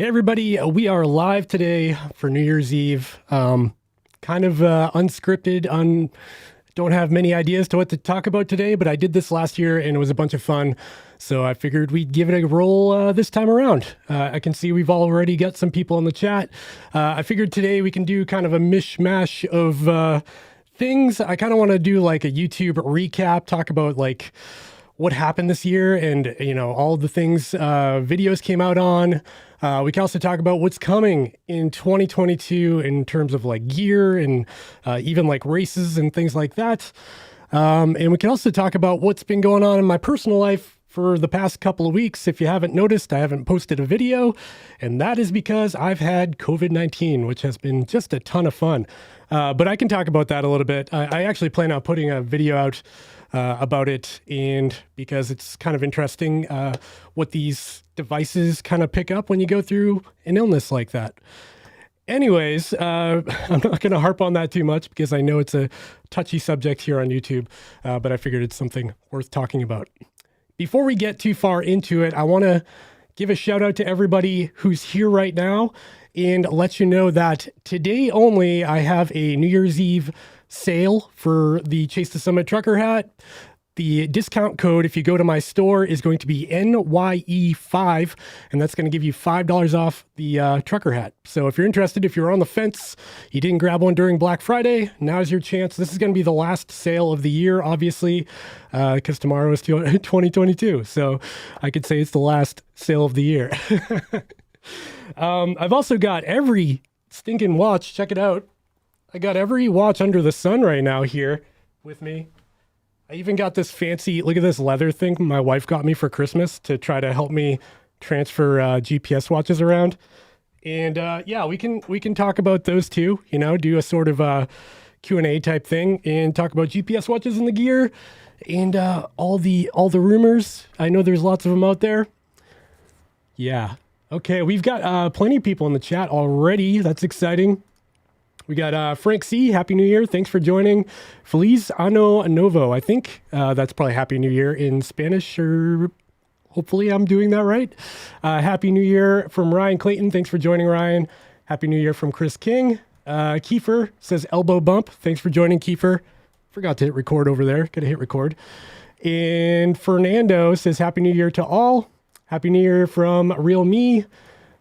Hey everybody, we are live today for New Year's Eve. Kind of unscripted, don't have many ideas to what to talk about today, but I did this last year and it was a bunch of fun. So I figured we'd give it a roll this time around. I can see we've already got some people in the chat. I figured today we can do kind of a mishmash of things. I kind of want to do like a YouTube recap, talk about like what happened this year and, you know, all the things videos came out on. We can also talk about what's coming in 2022 in terms of like gear and even like races and things like that. And we can also talk about what's been going on in my personal life for the past couple of weeks. If you haven't noticed, I haven't posted a video, and that is because I've had COVID-19, which has been just a ton of fun. But I can talk about that a little bit. I actually plan on putting a video out about it, and because it's kind of interesting what these devices kind of pick up when you go through an illness like that. Anyways, I'm not going to harp on that too much because I know it's a touchy subject here on YouTube, but I figured it's something worth talking about. Before we get too far into it, I want to give a shout out to everybody who's here right now and let you know that today only I have a New Year's Eve sale for the Chase the Summit trucker hat. The discount code, if you go to my store, is going to be NYE5, and that's going to give you $5 off the trucker hat. So if you're interested, if you're on the fence, you didn't grab one during Black Friday, now's your chance. This is going to be the last sale of the year, obviously, because tomorrow is 2022. So I could say it's the last sale of the year. I've also got every stinking watch. Check it out. I got every watch under the sun right now here with me. I even got this fancy, look at this leather thing my wife got me for Christmas to try to help me transfer GPS watches around. And yeah, we can talk about those too, you know, do a sort of Q&A type thing and talk about GPS watches and the gear and all the rumors. I know there's lots of them out there. Yeah. Okay, we've got plenty of people in the chat already. That's exciting. We got Frank C. Happy New Year. Thanks for joining. Feliz Ano Novo. I think that's probably Happy New Year in Spanish, or hopefully I'm doing that right. Happy New Year from Ryan Clayton. Thanks for joining, Ryan. Happy New Year from Chris King. Kiefer says elbow bump. Thanks for joining, Kiefer. Forgot to hit record over there. Gotta hit record. And Fernando says Happy New Year to all. Happy New Year from Real Me.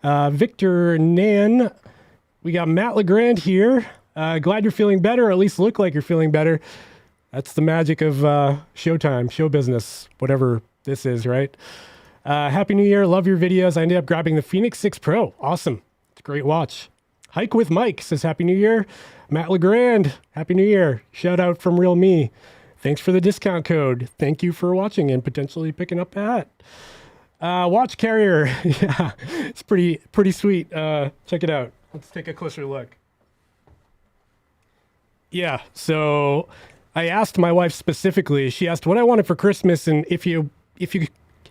Victor Nan. We got Matt LeGrand here. Glad you're feeling better, or at least look like you're feeling better. That's the magic of showtime, show business, whatever this is, right? Happy New Year. Love your videos. I ended up grabbing the Fenix 6 Pro. Awesome. It's a great watch. Hike with Mike says Happy New Year. Matt LeGrand, Happy New Year. Shout out from Real Me. Thanks for the discount code. Thank you for watching and potentially picking up a hat. Watch Carrier. Yeah, it's pretty sweet. Check it out. Let's take a closer look. Yeah, so I asked my wife specifically, she asked what I wanted for Christmas, and if you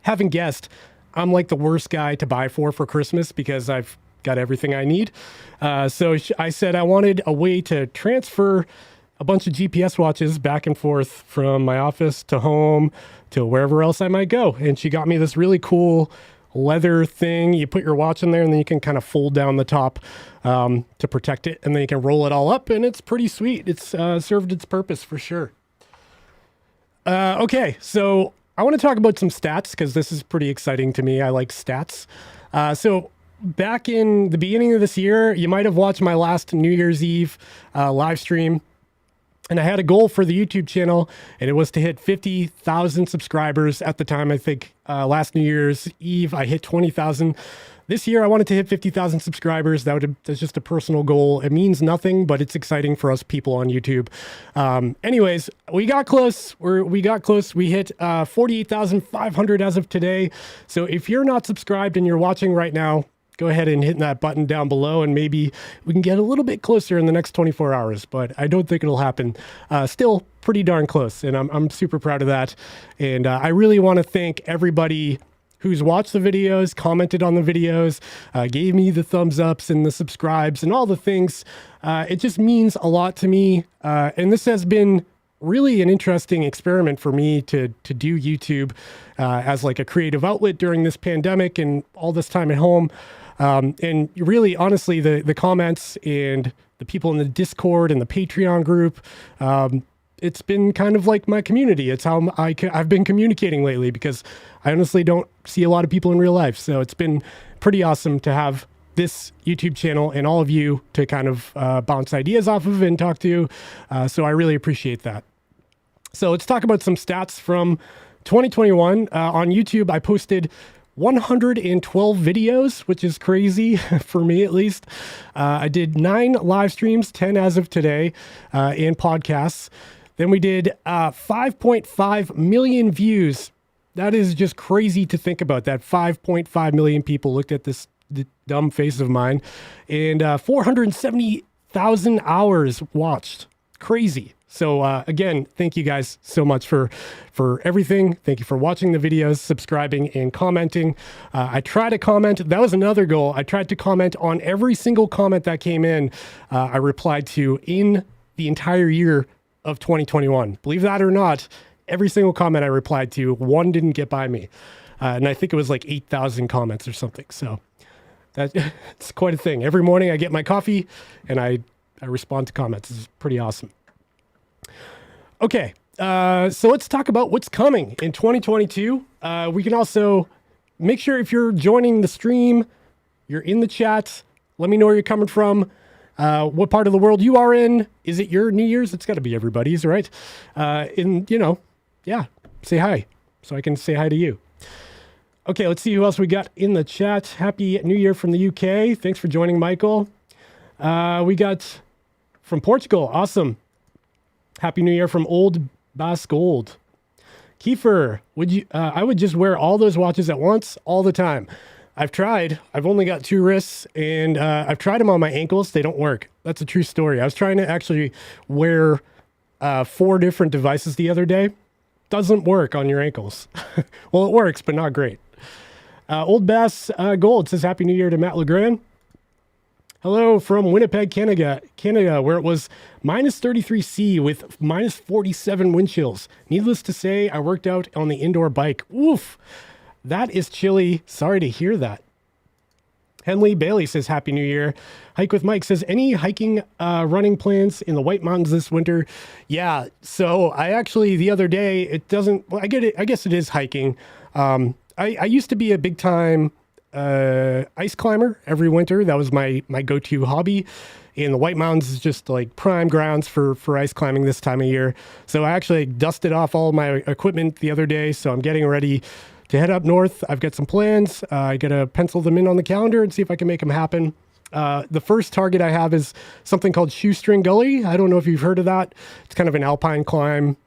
haven't guessed, I'm like the worst guy to buy for Christmas because I've got everything I need. So I said I wanted a way to transfer a bunch of GPS watches back and forth from my office to home to wherever else I might go. And she got me this really cool leather thing. You put your watch in there and then you can kind of fold down the top to protect it, and then you can roll it all up, and it's pretty sweet. It's served its purpose for sure. Okay, so I want to talk about some stats because this is pretty exciting to me. I like stats. So back in the beginning of this year, you might have watched my last New Year's Eve live stream. And I had a goal for the YouTube channel, and it was to hit 50,000 subscribers at the time. I think last New Year's Eve, I hit 20,000. This year, I wanted to hit 50,000 subscribers. That's just a personal goal. It means nothing, but it's exciting for us people on YouTube. Anyways, we got close. We got close. We hit 48,500 as of today. So if you're not subscribed and you're watching right now, go ahead and hit that button down below, and maybe we can get a little bit closer in the next 24 hours, but I don't think it'll happen. Still pretty darn close, and I'm super proud of that. And I really want to thank everybody who's watched the videos, commented on the videos, gave me the thumbs ups and the subscribes and all the things. It just means a lot to me. And this has been really an interesting experiment for me to do YouTube as like a creative outlet during this pandemic and all this time at home. And really, honestly, the comments and the people in the Discord and the Patreon group, it's been kind of like my community. It's how I've been communicating lately, because I honestly don't see a lot of people in real life. So it's been pretty awesome to have this YouTube channel and all of you to kind of bounce ideas off of and talk to. So I really appreciate that. So let's talk about some stats from 2021. On YouTube, I posted 112 videos, which is crazy for me at least. I did 9 live streams, 10 as of today, and podcasts. Then we did 5.5 million views. That is just crazy to think about, that 5.5 million people looked at this dumb face of mine, and 470,000 hours watched. Crazy. So again, thank you guys so much for everything. Thank you for watching the videos, subscribing, and commenting. I try to comment. That was another goal. I tried to comment on every single comment that came in. I replied to in the entire year of 2021. Believe that or not, every single comment I replied to, one didn't get by me. And I think it was like 8,000 comments or something. So it's quite a thing. Every morning I get my coffee and I respond to comments. It's pretty awesome. Okay, so let's talk about what's coming in 2022. We can also make sure if you're joining the stream, you're in the chat. Let me know where you're coming from, what part of the world you are in. Is it your New Year's? It's got to be everybody's, right? Yeah, say hi so I can say hi to you. Okay, let's see who else we got in the chat. Happy New Year from the UK. Thanks for joining, Michael. We got from Portugal. Awesome. Happy New Year from Old Bass Gold. Kiefer, I would just wear all those watches at once all the time. I've tried. I've only got 2 wrists, and I've tried them on my ankles. They don't work. That's a true story. I was trying to actually wear 4 different devices the other day. Doesn't work on your ankles. Well, it works, but not great. Old Bass Gold says Happy New Year to Matt Legrand. Hello from Winnipeg, Canada, where it was minus 33 C with minus 47 wind chills. Needless to say, I worked out on the indoor bike. Oof, that is chilly. Sorry to hear that. Henley Bailey says Happy New Year. Hike with Mike says, any hiking running plans in the White Mountains this winter? Yeah, so I actually, the other day, it doesn't, well, I get it. I guess it is hiking. I used to be a big time ice climber every winter. That was my go-to hobby. And the White Mountains is just like prime grounds for ice climbing this time of year. So I actually dusted off all my equipment the other day. So I'm getting ready to head up north. I've got some plans. I got to pencil them in on the calendar and see if I can make them happen. The first target I have is something called Shoestring Gully. I don't know if you've heard of that. It's kind of an alpine climb.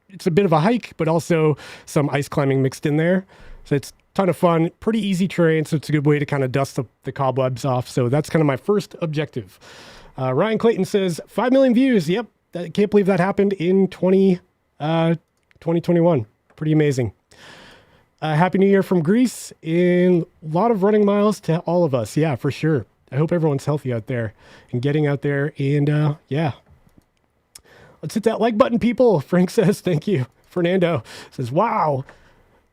It's a bit of a hike, but also some ice climbing mixed in there. So it's a ton of fun, pretty easy terrain. So it's a good way to kind of dust the cobwebs off. So that's kind of my first objective. Ryan Clayton says 5 million views. Yep. I can't believe that happened in 2021. Pretty amazing. Happy New Year from Greece, and a lot of running miles to all of us. Yeah, for sure. I hope everyone's healthy out there and getting out there. And yeah, let's hit that like button, people. Frank says, thank you. Fernando says, wow.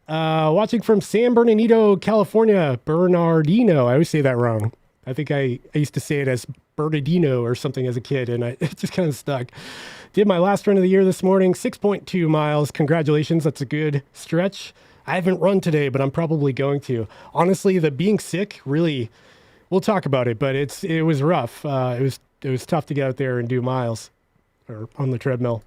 Watching from San Bernardino, California. Bernardino. I always say that wrong. I think I used to say it as Bernardino or something as a kid, and it just kind of stuck. Did my last run of the year this morning, 6.2 miles. Congratulations. That's a good stretch. I haven't run today, but I'm probably going to. Honestly, the being sick really, we'll talk about it, but it was rough. It was tough to get out there and do miles or on the treadmill.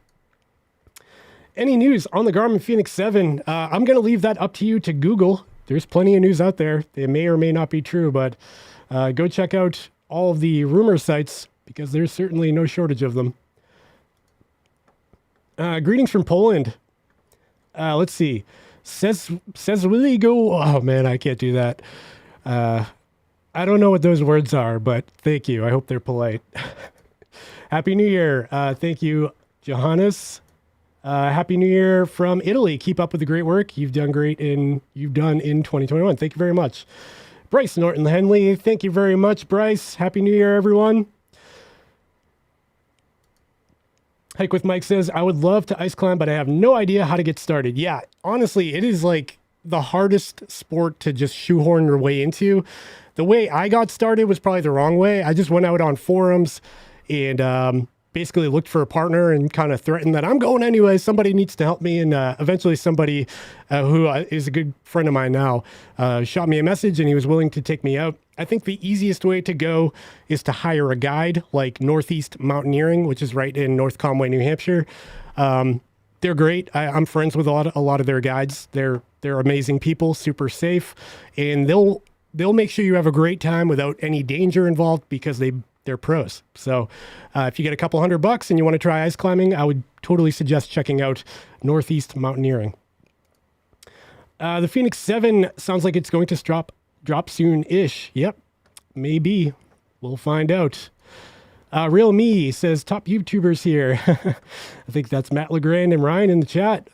Any news on the Garmin Fenix 7? I'm going to leave that up to you to Google. There's plenty of news out there. It may or may not be true, but go check out all of the rumor sites because there's certainly no shortage of them. Greetings from Poland. Let's see. Says really go. Oh man, I can't do that. I don't know what those words are, but thank you. I hope they're polite. Happy New Year. Thank you, Johannes. Happy New Year from Italy. Keep up with the great work you've done in 2021. Thank you very much. Bryce Norton Henley. Thank you very much, Bryce. Happy New Year, everyone. Hike with Mike says, I would love to ice climb, but I have no idea how to get started. Yeah, honestly, it is like the hardest sport to just shoehorn your way into. The way I got started was probably the wrong way. I just went out on forums and basically looked for a partner and kind of threatened that I'm going anyway. Somebody needs to help me. And eventually somebody who is a good friend of mine now shot me a message and he was willing to take me out. I think the easiest way to go is to hire a guide like Northeast Mountaineering, which is right in North Conway, New Hampshire. They're great. I'm friends with a lot of their guides. They're amazing people, super safe, and they'll make sure you have a great time without any danger involved because they're pros. So if you get a couple $100 and you want to try ice climbing, I would totally suggest checking out Northeast Mountaineering. The Fenix 7 sounds like it's going to drop soon-ish. Yep, maybe. We'll find out. Real Me says, top YouTubers here. I think that's Matt LeGrand and Ryan in the chat.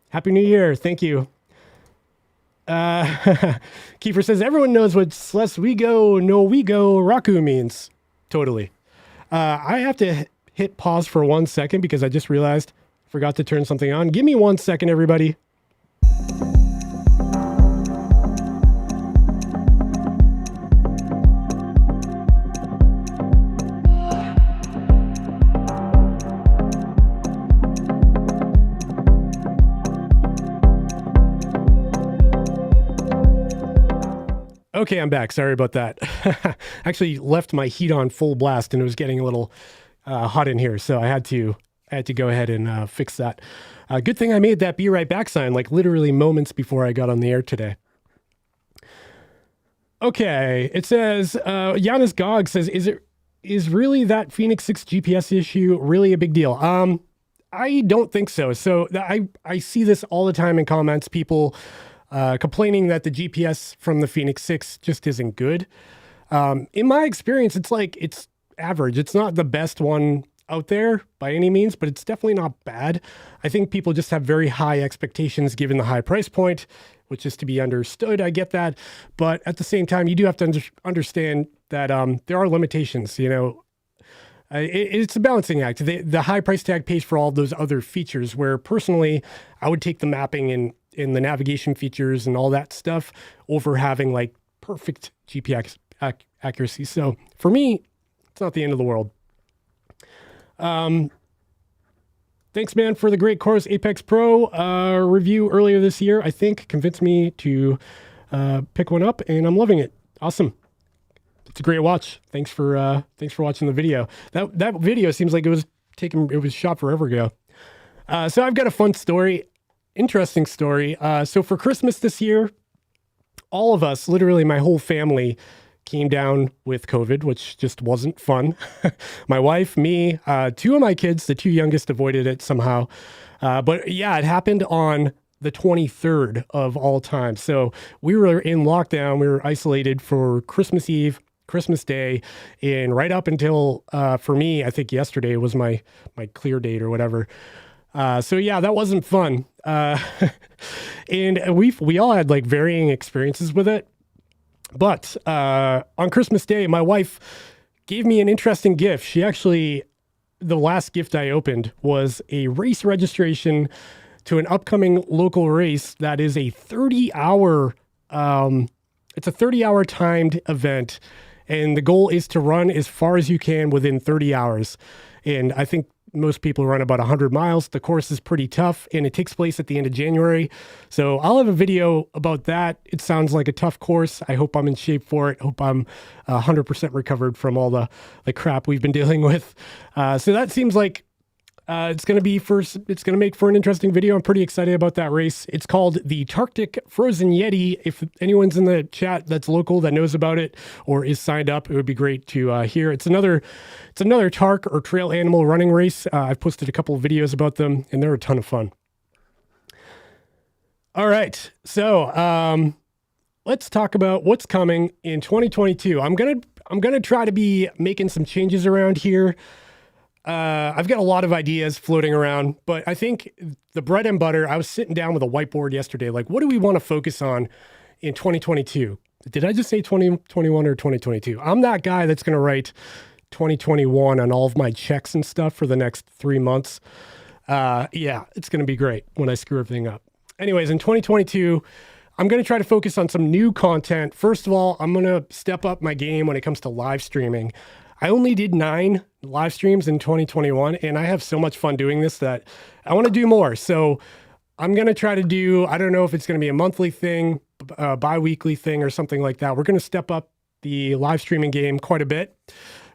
Happy New Year. Thank you. Kiefer says, everyone knows what "sless we go, no we go" Raku means. Totally. I have to hit pause for 1 second because I just realized I forgot to turn something on. Give me 1 second, everybody. Okay, I'm back. Sorry about that. Actually left my heat on full blast and it was getting a little hot in here. So I had to go ahead and fix that. Good thing I made that "be right back" sign like literally moments before I got on the air today. Okay, it says, Giannis Gog says, is really that Fenix 6 GPS issue really a big deal? I don't think so. So I see this all the time in comments, people complaining that the GPS from the Fenix 6 just isn't good. In my experience, it's average. It's not the best one out there by any means, but it's definitely not bad. I think people just have very high expectations given the high price point, which is to be understood. I get that. But at the same time, you do have to understand that there are limitations, you know. It's a balancing act. The high price tag pays for all those other features, where personally, I would take the mapping and in the navigation features and all that stuff over having like perfect GPS accuracy. So for me, it's not the end of the world. Thanks, man, for the great COROS Apex Pro review earlier this year. I think convinced me to pick one up, and I'm loving it. Awesome. It's a great watch. Thanks for watching the video. That video seems like it was shot forever ago. So I've got a fun story. Interesting story. So for Christmas this year, all of us, literally my whole family, came down with COVID, which just wasn't fun. My wife, me, two of my kids, the two youngest, avoided it somehow. But yeah, it happened on the 23rd of all time. So we were in lockdown. We were isolated for Christmas Eve, Christmas Day, and right up until, for me, I think yesterday was my clear date or whatever. So yeah, that wasn't fun. And we all had like varying experiences with it. But on Christmas Day, my wife gave me an interesting gift. She actually, the last gift I opened was a race registration to an upcoming local race that is a 30-hour, it's a 30-hour timed event. And the goal is to run as far as you can within 30 hours. And I think most people run about 100 miles. The course is pretty tough, and it takes place at the end of January. So I'll have a video about that. It sounds like a tough course. I hope I'm in shape for it. Hope I'm 100% recovered from all the crap we've been dealing with. So that seems like it's going to make for an interesting video. I'm pretty excited about that race. It's called the Tarctic Frozen Yeti. If anyone's in the chat that's local that knows about it or is signed up, it would be great to hear. It's another Tark or trail animal running race. I've posted a couple of videos about them, and they're a ton of fun. All right, so let's talk about what's coming in 2022. I'm gonna try to be making some changes around here. I've got a lot of ideas floating around, but I think the bread and butter, I was sitting down with a whiteboard yesterday, like, what do we want to focus on in 2022? Did I just say 2021 or 2022? I'm that guy that's going to write 2021 on all of my checks and stuff for the next 3 months. Yeah, it's going to be great when I screw everything up. Anyways, in 2022, I'm going to try to focus on some new content. First of all, I'm going to step up my game when it comes to live streaming. I only did 9 live streams in 2021, and I have so much fun doing this that I want to do more. So I'm going to try to do, I don't know if it's going to be a monthly thing, bi-weekly thing or something like that. We're going to step up the live streaming game quite a bit.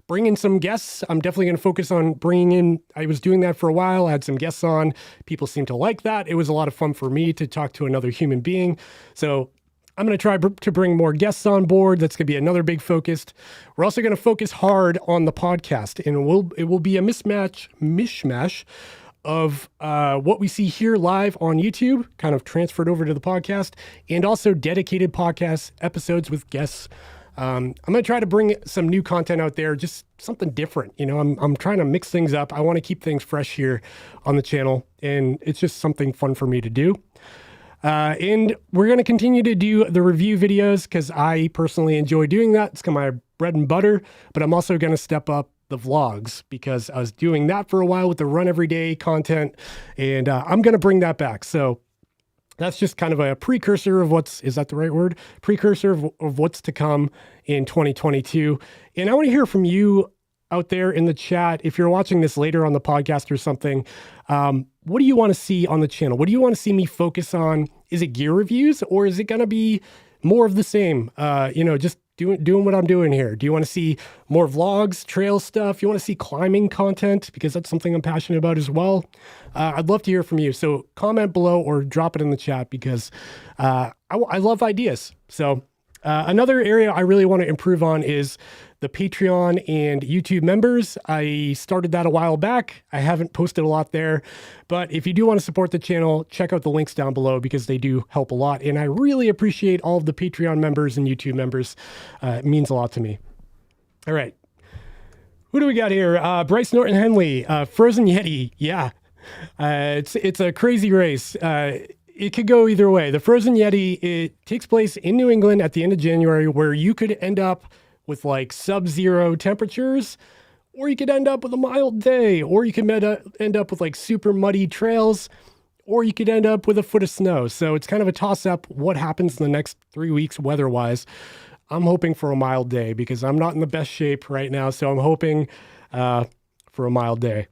Bring in some guests. I'm definitely going to focus on bringing in, I was doing that for a while. I had some guests on. People seem to like that. It was a lot of fun for me to talk to another human being. So I'm going to try to bring more guests on board. That's going to be another big focus. We're also going to focus hard on the podcast, and it will be a mishmash of what we see here live on YouTube, kind of transferred over to the podcast, and also dedicated podcast episodes with guests. I'm going to try to bring some new content out there, just something different. You know, I'm trying to mix things up. I want to keep things fresh here on the channel, and it's just something fun for me to do. And we're going to continue to do the review videos because I personally enjoy doing that. It's kind of my bread and butter, but I'm also going to step up the vlogs because I was doing that for a while with the run every day content, and I'm going to bring that back. So that's just kind of a precursor of is that the right word? Precursor of what's to come in 2022. And I want to hear from you out there in the chat. If you're watching this later on the podcast or something, what do you want to see on the channel? What do you want to see me focus on? Is it gear reviews, or is it going to be more of the same? Just doing what I'm doing here. Do you want to see more vlogs, trail stuff? You want to see climbing content? Because that's something I'm passionate about as well. I'd love to hear from you. So comment below or drop it in the chat because I love ideas. So another area I really want to improve on is the Patreon and YouTube members. I started that a while back. I haven't posted a lot there, but if you do want to support the channel, check out the links down below because they do help a lot. And I really appreciate all of the Patreon members and YouTube members. It means a lot to me. All right. Who do we got here? Bryce Norton Henley, Frozen Yeti. Yeah. It's a crazy race. It could go either way. The Frozen Yeti, it takes place in New England at the end of January, where you could end up with like sub-zero temperatures, or you could end up with a mild day, or you could end up with like super muddy trails, or you could end up with a foot of snow. So it's kind of a toss-up what happens in the next 3 weeks weather-wise. I'm hoping for a mild day because I'm not in the best shape right now, so I'm hoping for a mild day.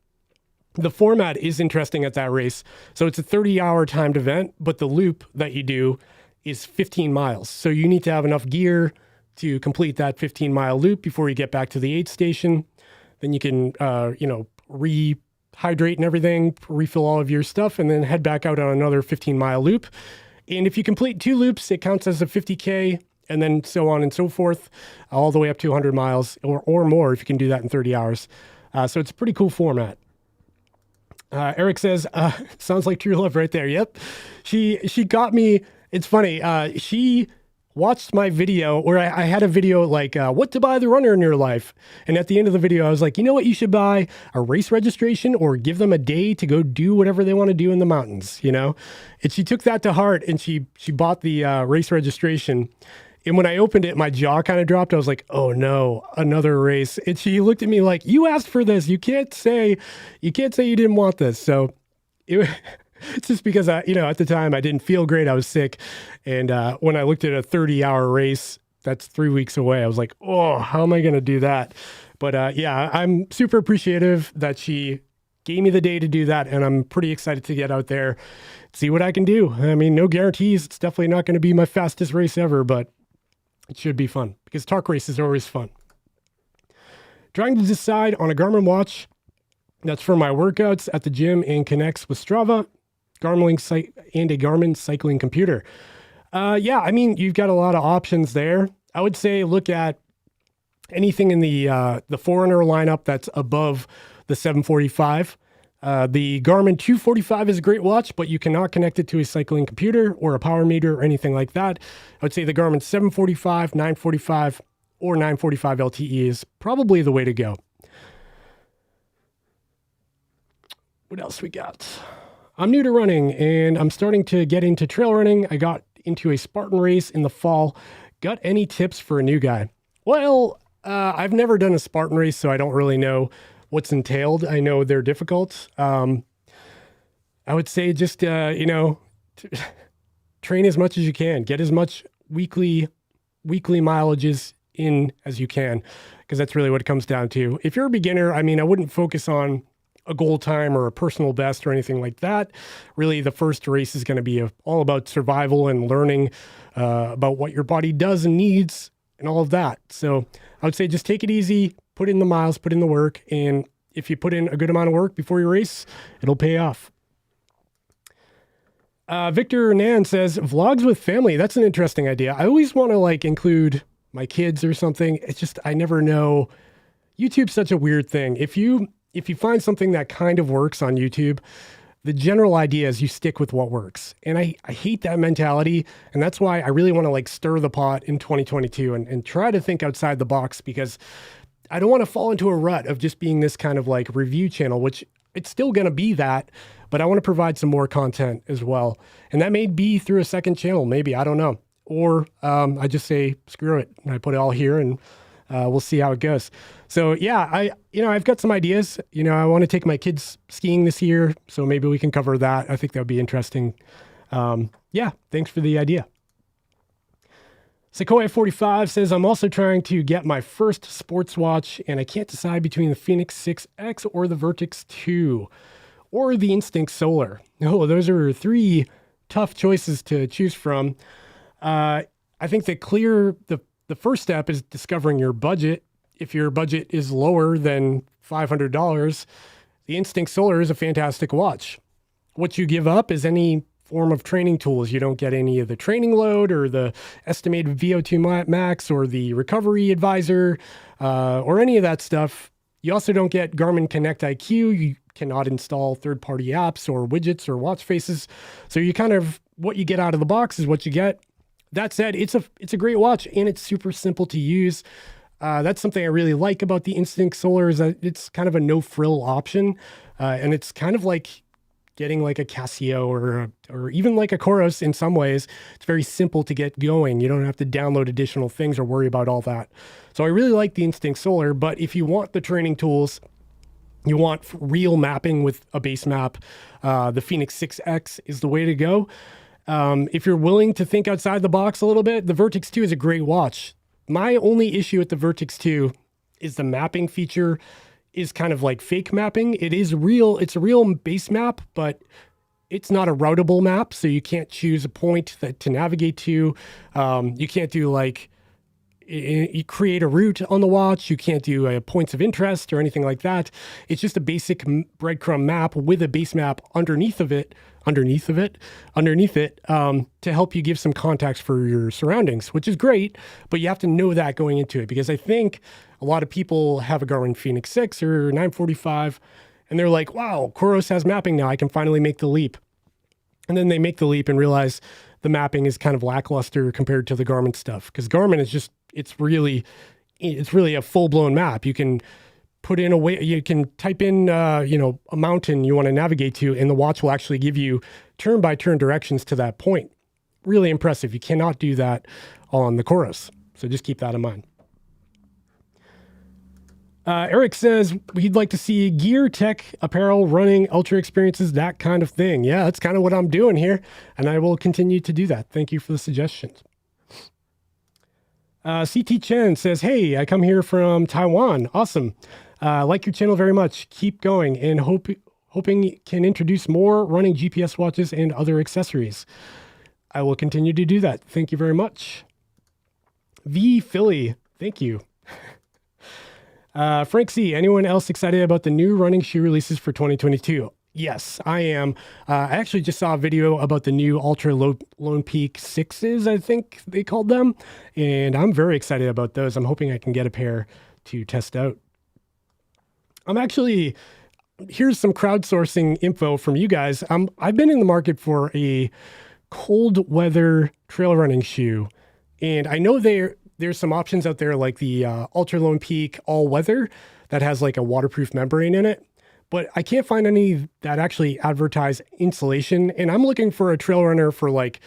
The format is interesting at that race. So it's a 30-hour timed event, but the loop that you do is 15 miles. So you need to have enough gear to complete that 15-mile loop before you get back to the aid station. Then you can, rehydrate and everything, refill all of your stuff, and then head back out on another 15-mile loop. And if you complete 2 loops, it counts as a 50K, and then so on and so forth, all the way up to 100 miles or more if you can do that in 30 hours. So it's a pretty cool format. Eric says, sounds like true love right there. Yep. She got me. It's funny. She watched my video where I had a video like, what to buy the runner in your life. And at the end of the video, I was like, you know what? You should buy a race registration or give them a day to go do whatever they want to do in the mountains, you know? And she took that to heart and she bought the race registration. And when I opened it, my jaw kind of dropped. I was like, oh no, another race. And she looked at me like, you asked for this. You can't say you didn't want this. So it's just because at the time I didn't feel great. I was sick. And when I looked at a 30-hour race, that's 3 weeks away. I was like, oh, how am I going to do that? But yeah, I'm super appreciative that she gave me the day to do that. And I'm pretty excited to get out there, see what I can do. I mean, no guarantees. It's definitely not going to be my fastest race ever, but it should be fun because talk races are always fun. Trying to decide on a Garmin watch that's for my workouts at the gym and connects with Strava, Garmin and a Garmin cycling computer. Yeah, I mean, you've got a lot of options there. I would say look at anything in the Forerunner lineup that's above the 745. The Garmin 245 is a great watch, but you cannot connect it to a cycling computer or a power meter or anything like that. I would say the Garmin 745, 945, or 945 LTE is probably the way to go. What else we got? I'm new to running and I'm starting to get into trail running. I got into a Spartan race in the fall. Got any tips for a new guy? Well, I've never done a Spartan race, so I don't really know what's entailed. I know they're difficult. I would say just, try train as much as you can. Get as much weekly mileages in as you can, because that's really what it comes down to. If you're a beginner, I mean, I wouldn't focus on a goal time or a personal best or anything like that. Really, the first race is going to be all about survival and learning about what your body does and needs and all of that. So I would say just take it easy, put in the miles, put in the work, and if you put in a good amount of work before your race, it'll pay off. Victor Nan says, vlogs with family. That's an interesting idea. I always want to like include my kids or something. It's just, I never know. YouTube's such a weird thing. If you find something that kind of works on YouTube, the general idea is you stick with what works. And I hate that mentality. And that's why I really want to like stir the pot in 2022 and try to think outside the box, because I don't want to fall into a rut of just being this kind of like review channel, which it's still going to be that, but I want to provide some more content as well. And that may be through a second channel, maybe, I don't know. Or I just say, screw it, and I put it all here, and we'll see how it goes. So yeah, I've got some ideas. I want to take my kids skiing this year, so maybe we can cover that. I think that would be interesting. Yeah, thanks for the idea. Sequoia 45 says, I'm also trying to get my first sports watch, and I can't decide between the Fenix 6X or the VERTIX 2 or the Instinct Solar. Oh, those are three tough choices to choose from. I think the first step is discovering your budget. If your budget is lower than $500, the Instinct Solar is a fantastic watch. What you give up is any form of training tools. You don't get any of the training load or the estimated VO2 max or the recovery advisor or any of that stuff. You also don't get Garmin Connect IQ. You cannot install third-party apps or widgets or watch faces. So you kind of, what you get out of the box is what you get. That said, it's a great watch, and it's super simple to use. That's something I really like about the Instinct Solar, is that it's kind of a no-frill option. And it's kind of like getting like a Casio or even like a COROS in some ways. It's very simple to get going. You don't have to download additional things or worry about all that. So I really like the Instinct Solar, but if you want the training tools, you want real mapping with a base map, the Fenix 6X is the way to go. If you're willing to think outside the box a little bit, the VERTIX 2 is a great watch. My only issue with the VERTIX 2 is the mapping feature is kind of like fake mapping. It is real. It's a real base map, but it's not a routable map. So you can't choose a point to navigate to. You can't do like, you create a route on the watch. You can't do points of interest or anything like that. It's just a basic breadcrumb map with a base map underneath it, to help you give some context for your surroundings, which is great, but you have to know that going into it, because I think a lot of people have a Garmin Fenix 6 or 945, and they're like, wow, COROS has mapping now. I can finally make the leap. And then they make the leap and realize the mapping is kind of lackluster compared to the Garmin stuff, because Garmin is just, it's really a full-blown map. You can put in you can type in, a mountain you want to navigate to, and the watch will actually give you turn-by-turn directions to that point. Really impressive. You cannot do that on the COROS. So just keep that in mind. Eric says he'd like to see gear, tech, apparel, running, ultra experiences, that kind of thing. Yeah, that's kind of what I'm doing here, and I will continue to do that. Thank you for the suggestions. CT Chen says, hey, I come here from Taiwan. Awesome. Like your channel very much. Keep going, and hoping can introduce more running GPS watches and other accessories. I will continue to do that. Thank you very much. V Philly, thank you. Frank C, anyone else excited about the new running shoe releases for 2022? Yes, I am. I actually just saw a video about the new Ultra Lone Peak 6s, I think they called them, and I'm very excited about those. I'm hoping I can get a pair to test out. Here's some crowdsourcing info from you guys. I've been in the market for a cold weather trail running shoe, and I know there's some options out there like the Ultra Lone Peak all weather that has like a waterproof membrane in it, but I can't find any that actually advertise insulation. And I'm looking for a trail runner for like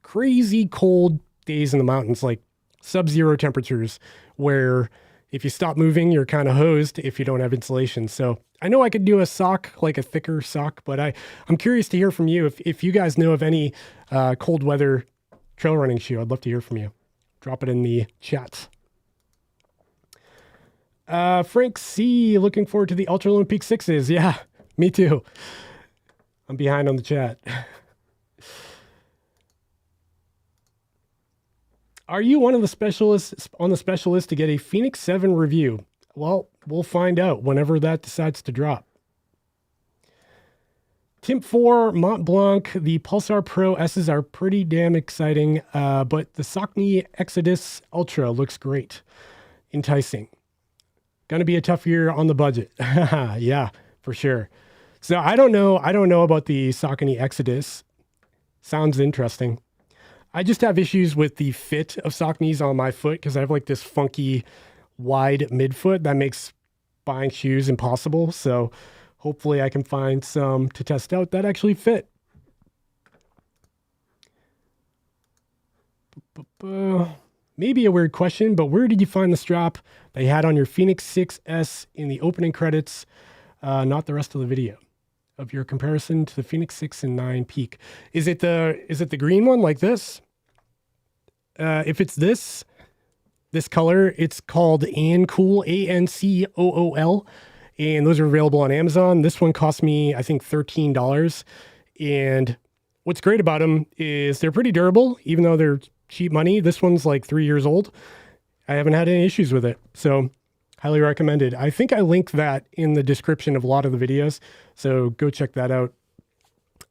crazy cold days in the mountains, like sub-zero temperatures, where if you stop moving, you're kind of hosed if you don't have insulation. So I know I could do a sock, like a thicker sock, but I'm curious to hear from you. If you guys know of any cold weather trail running shoe, I'd love to hear from you. Drop it in the chat. Frank C, looking forward to the Ultra Lone Peak 6s. Yeah, me too. I'm behind on the chat. Are you one of the specialists on the specialist to get a Fenix 7 review? Well, we'll find out whenever that decides to drop. Timp 4, Mont Blanc, the Pulsar Pro S's are pretty damn exciting, but the Saucony Exodus Ultra looks great. Enticing. Gonna be a tough year on the budget. Yeah, for sure. So I don't know about the Saucony Exodus. Sounds interesting. I just have issues with the fit of Saucony's on my foot because I have like this funky wide midfoot that makes buying shoes impossible. So hopefully I can find some to test out that actually fit. Maybe a weird question, but where did you find the strap that you had on your Fenix 6S in the opening credits, not the rest of the video of your comparison to the Fenix 6 and 9 Peak? Is it the green one like this? If it's this color, it's called Ancool, ANCOOL, and those are available on Amazon. This one cost me, I think, $13. And what's great about them is they're pretty durable, even though they're cheap money. This one's like 3 years old. I haven't had any issues with it. So highly recommended. I think I link that in the description of a lot of the videos. So go check that out.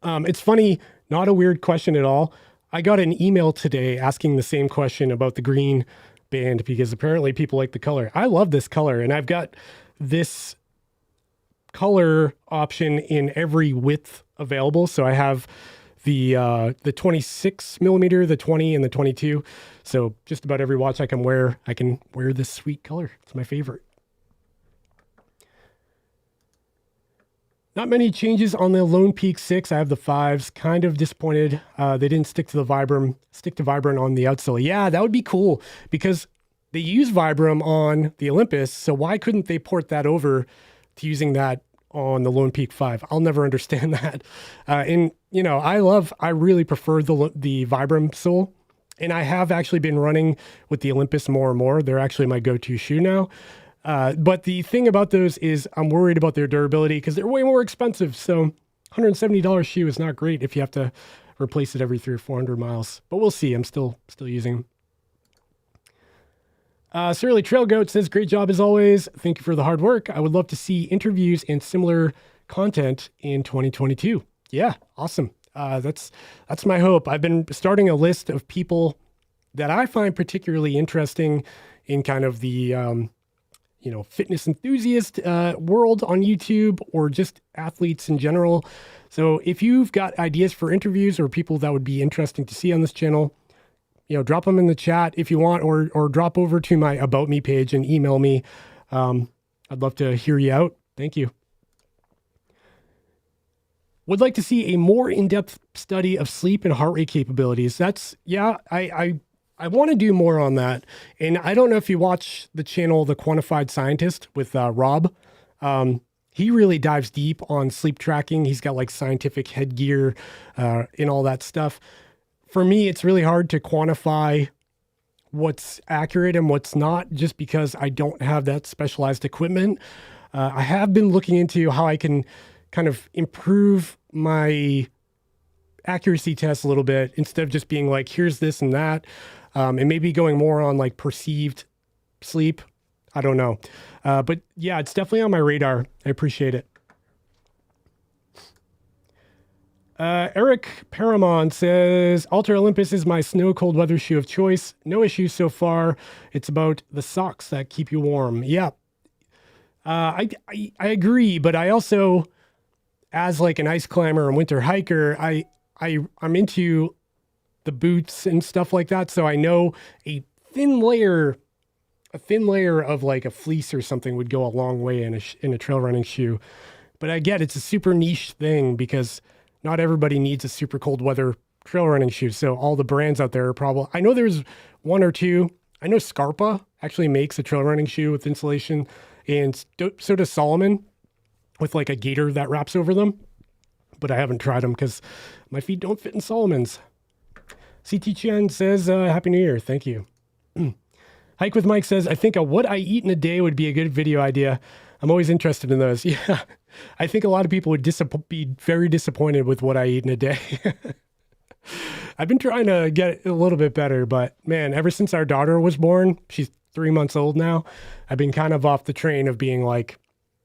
It's funny, not a weird question at all. I got an email today asking the same question about the green band because apparently people like the color. I love this color, and I've got this color option in every width available. So I have the 26 millimeter, the 20, and the 22. So just about every watch I can wear this sweet color. It's my favorite. Not many changes on the Lone Peak 6. I have the 5s. Kind of disappointed they didn't stick to Vibram on the outsole. Yeah, that would be cool because they use Vibram on the Olympus. So why couldn't they port that over to using that on the Lone Peak 5? I'll never understand that. And you know, I really prefer the Vibram sole, and I have actually been running with the Olympus more and more. They're actually my go-to shoe now. But the thing about those is I'm worried about their durability because they're way more expensive. So $170 shoe is not great if you have to replace it every 300 or 400 miles. But we'll see. I'm still using them. Surly Trail Goat says, great job as always. Thank you for the hard work. I would love to see interviews and similar content in 2022. Yeah, awesome. That's my hope. I've been starting a list of people that I find particularly interesting in kind of the fitness enthusiast world on YouTube, or just athletes in general. So if you've got ideas for interviews or people that would be interesting to see on this channel, drop them in the chat if you want, or drop over to my About Me page and email me. I'd love to hear you out. Thank you. Would like to see a more in-depth study of sleep and heart rate capabilities. I want to do more on that. And I don't know if you watch the channel, The Quantified Scientist with Rob. He really dives deep on sleep tracking. He's got like scientific headgear and all that stuff. For me, it's really hard to quantify what's accurate and what's not, just because I don't have that specialized equipment. I have been looking into how I can kind of improve my accuracy tests a little bit, instead of just being like, here's this and that. And maybe going more on like perceived sleep. I don't know. But yeah, it's definitely on my radar. I appreciate it. Eric Paramon says, Ultra Olympus is my snow cold weather shoe of choice. No issues so far. It's about the socks that keep you warm. Yeah. I agree, but I also, as like an ice climber and winter hiker, I'm into the boots and stuff like that. So I know a thin layer of like a fleece or something would go a long way in a trail running shoe. But I get it's a super niche thing because not everybody needs a super cold weather trail running shoe. So all the brands out there are probably, I know there's one or two. I know Scarpa actually makes a trail running shoe with insulation, and so does Solomon. with like a gaiter that wraps over them, but I haven't tried them because my feet don't fit in Solomon's. CT Chen says, Happy New Year. Thank you. Hike with Mike says, I think a what I eat in a day would be a good video idea. I'm always interested in those. Yeah, I think a lot of people would be very disappointed with what I eat in a day. I've been trying to get a little bit better, but man, ever since our daughter was born, she's 3 months old now, I've been kind of off the train of being like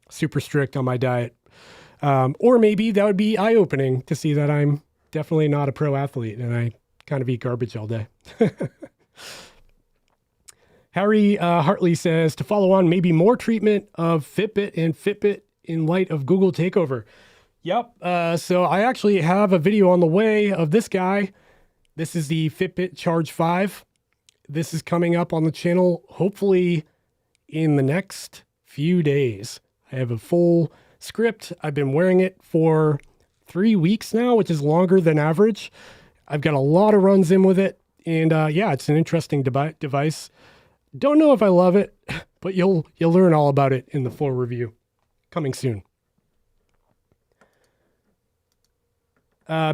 super strict on my diet. Or maybe that would be eye-opening to see that I'm definitely not a pro athlete and I kind of eat garbage all day. Harry Hartley says, to follow on, maybe more treatment of Fitbit and Fitbit in light of Google takeover. Yep. So I actually have a video on the way of this guy. This is the Fitbit Charge 5. This is coming up on the channel, hopefully in the next few days. I have a full script. I've been wearing it for 3 weeks now, which is longer than average. I've got a lot of runs in with it. And yeah, it's an interesting device. Don't know if I love it, but you'll learn all about it in the full review coming soon.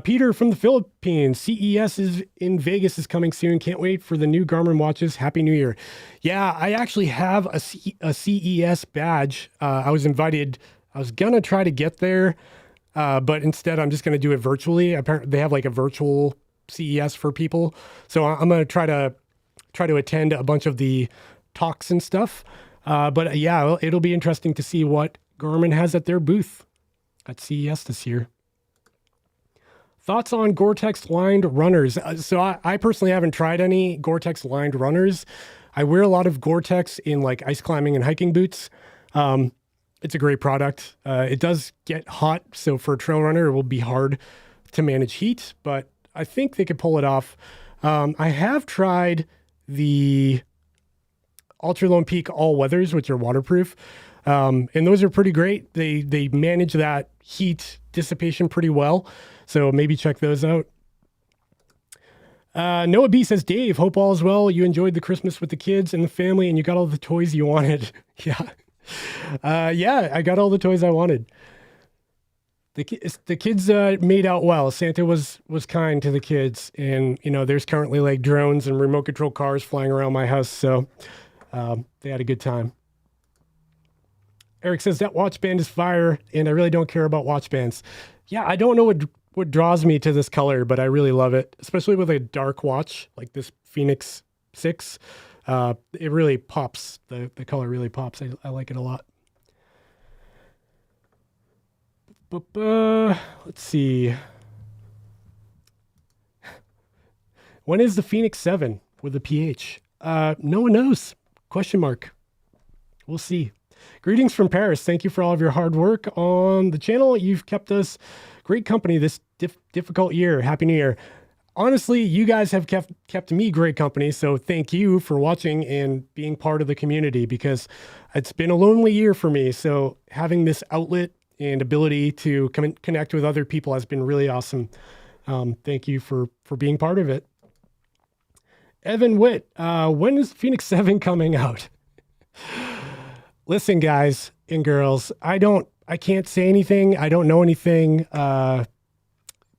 Peter from the Philippines, CES is in Vegas is coming soon. Can't wait for the new Garmin watches. Happy New Year. Yeah, I actually have a CES badge. I was invited. I was going to try to get there, but instead I'm just going to do it virtually. Apparently they have like a virtual CES for people. So I'm going to try to attend a bunch of the talks and stuff. But yeah, it'll be interesting to see what Garmin has at their booth at CES this year. Thoughts on Gore-Tex lined runners? So I personally haven't tried any Gore-Tex lined runners. I wear a lot of Gore-Tex in like ice climbing and hiking boots. It's a great product. It does get hot. So for a trail runner, it will be hard to manage heat, but I think they could pull it off. I have tried the Ultra Lone Peak all weathers, which are waterproof. And those are pretty great. They manage that heat dissipation pretty well. So maybe check those out. Noah B says, Dave, hope all is well. You enjoyed the Christmas with the kids and the family and you got all the toys you wanted. Yeah. Yeah, I got all the toys I wanted. The kids made out well. Santa was kind to the kids. And, you know, there's currently like drones and remote control cars flying around my house. So they had a good time. Eric says that watch band is fire and I really don't care about watch bands. Yeah, I don't know what draws me to this color, but I really love it, especially with a dark watch like this Fenix 6. It really pops. The color really pops. I like it a lot. Let's see. When is the Fenix 7 with the PH? No one knows. Question mark. We'll see. Greetings from Paris. Thank you for all of your hard work on the channel. You've kept us great company this difficult year. Happy New Year. Honestly, you guys have kept me great company. So thank you for watching and being part of the community because it's been a lonely year for me. So having this outlet and ability to connect with other people has been really awesome. Thank you for being part of it. Evan Witt, when is Fenix 7 coming out? Listen, guys and girls, I can't say anything. I don't know anything.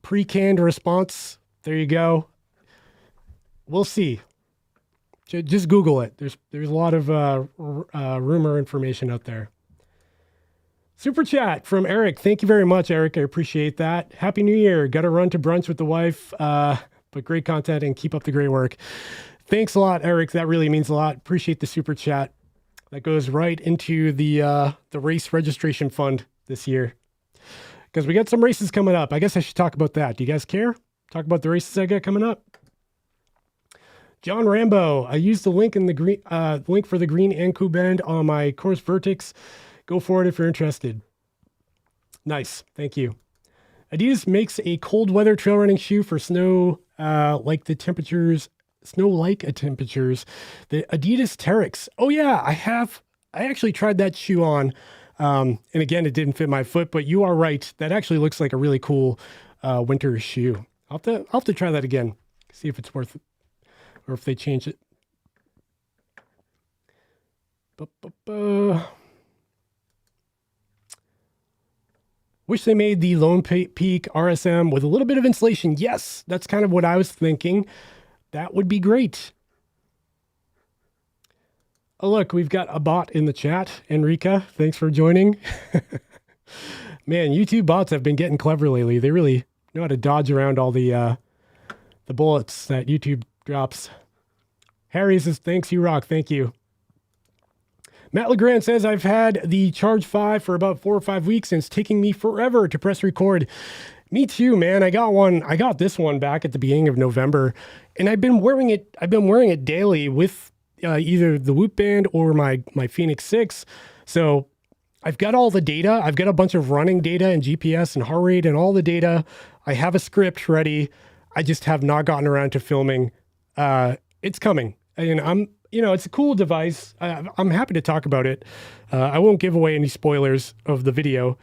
Pre-canned response. There you go. We'll see. Just Google it. There's a lot of rumor information out there. Super chat from Eric. Thank you very much, Eric. I appreciate that. Happy New Year. Got to run to brunch with the wife, but great content and keep up the great work. Thanks a lot, Eric. That really means a lot. Appreciate the super chat. That goes right into the race registration fund this year because we got some races coming up. I guess I should talk about that. Do you guys care? Talk about the races I got coming up. John Rambo. I used the link in the green link for the green Anku bend on my COROS VERTIX. Go for it if you're interested. Nice. Thank you. Adidas makes a cold weather trail running shoe for snow-like temperatures, the Adidas Terrex. Oh yeah, I actually tried that shoe on. And again, it didn't fit my foot, but you are right. That actually looks like a really cool winter shoe. I'll have to try that again. See if it's worth it or if they change it. Wish they made the Lone Peak RSM with a little bit of insulation. Yes, that's kind of what I was thinking. That would be great. Oh, look, we've got a bot in the chat. Enrica, thanks for joining. Man, YouTube bots have been getting clever lately. They really know how to dodge around all the bullets that YouTube drops. Harry says, thanks, you rock. Thank you. Matt LeGrand says, I've had the Charge 5 for about 4 or 5 weeks, and it's taking me forever to press record. Me too, man. I got this one back at the beginning of November, and I've been wearing it daily with either the Whoop Band or my Fenix 6. So I've got all the data. I've got a bunch of running data and GPS and heart rate and all the data. I have a script ready. I just have not gotten around to filming. It's coming. And it's a cool device. I'm happy to talk about it. I won't give away any spoilers of the video,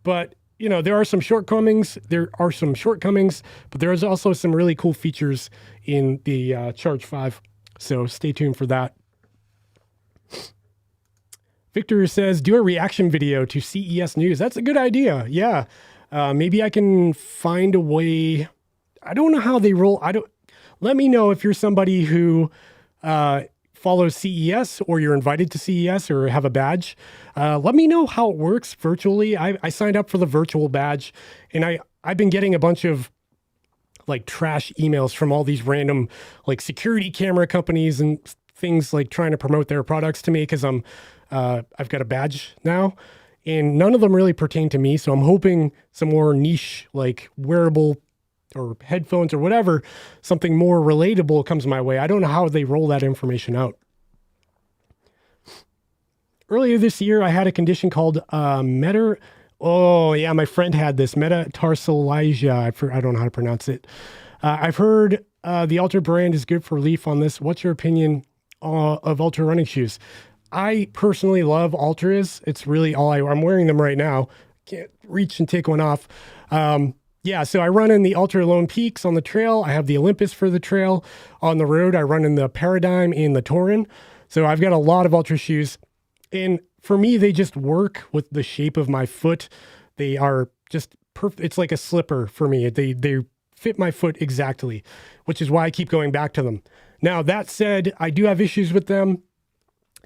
but there are some shortcomings. But there is also some really cool features in the Charge 5. So stay tuned for that. Victor says, do a reaction video to CES news. That's a good idea. Yeah. Maybe I can find a way. I don't know how they roll. Let me know if you're somebody who follows CES or you're invited to CES or have a badge. Let me know how it works virtually. I signed up for the virtual badge, and I've been getting a bunch of like trash emails from all these random like security camera companies and things like trying to promote their products to me because I've got a badge now, and none of them really pertain to me. So I'm hoping some more niche like wearable or headphones or whatever, something more relatable comes my way. I don't know how they roll that information out. Earlier this year, I had a condition called oh yeah, my friend had this metatarsalagia. I don't know how to pronounce it. I've heard the Ultra brand is good for relief on this. What's your opinion of Ultra running shoes? I personally love Ultras. It's really all I'm wearing them right now. Can't reach and take one off. Yeah, so I run in the Ultra Lone Peaks on the trail. I have the Olympus for the trail. On the road, I run in the Paradigm and the Tauren. So I've got a lot of Ultra shoes. And for me, they just work with the shape of my foot. They are just perfect. It's like a slipper for me. They fit my foot exactly, which is why I keep going back to them. Now, that said, I do have issues with them.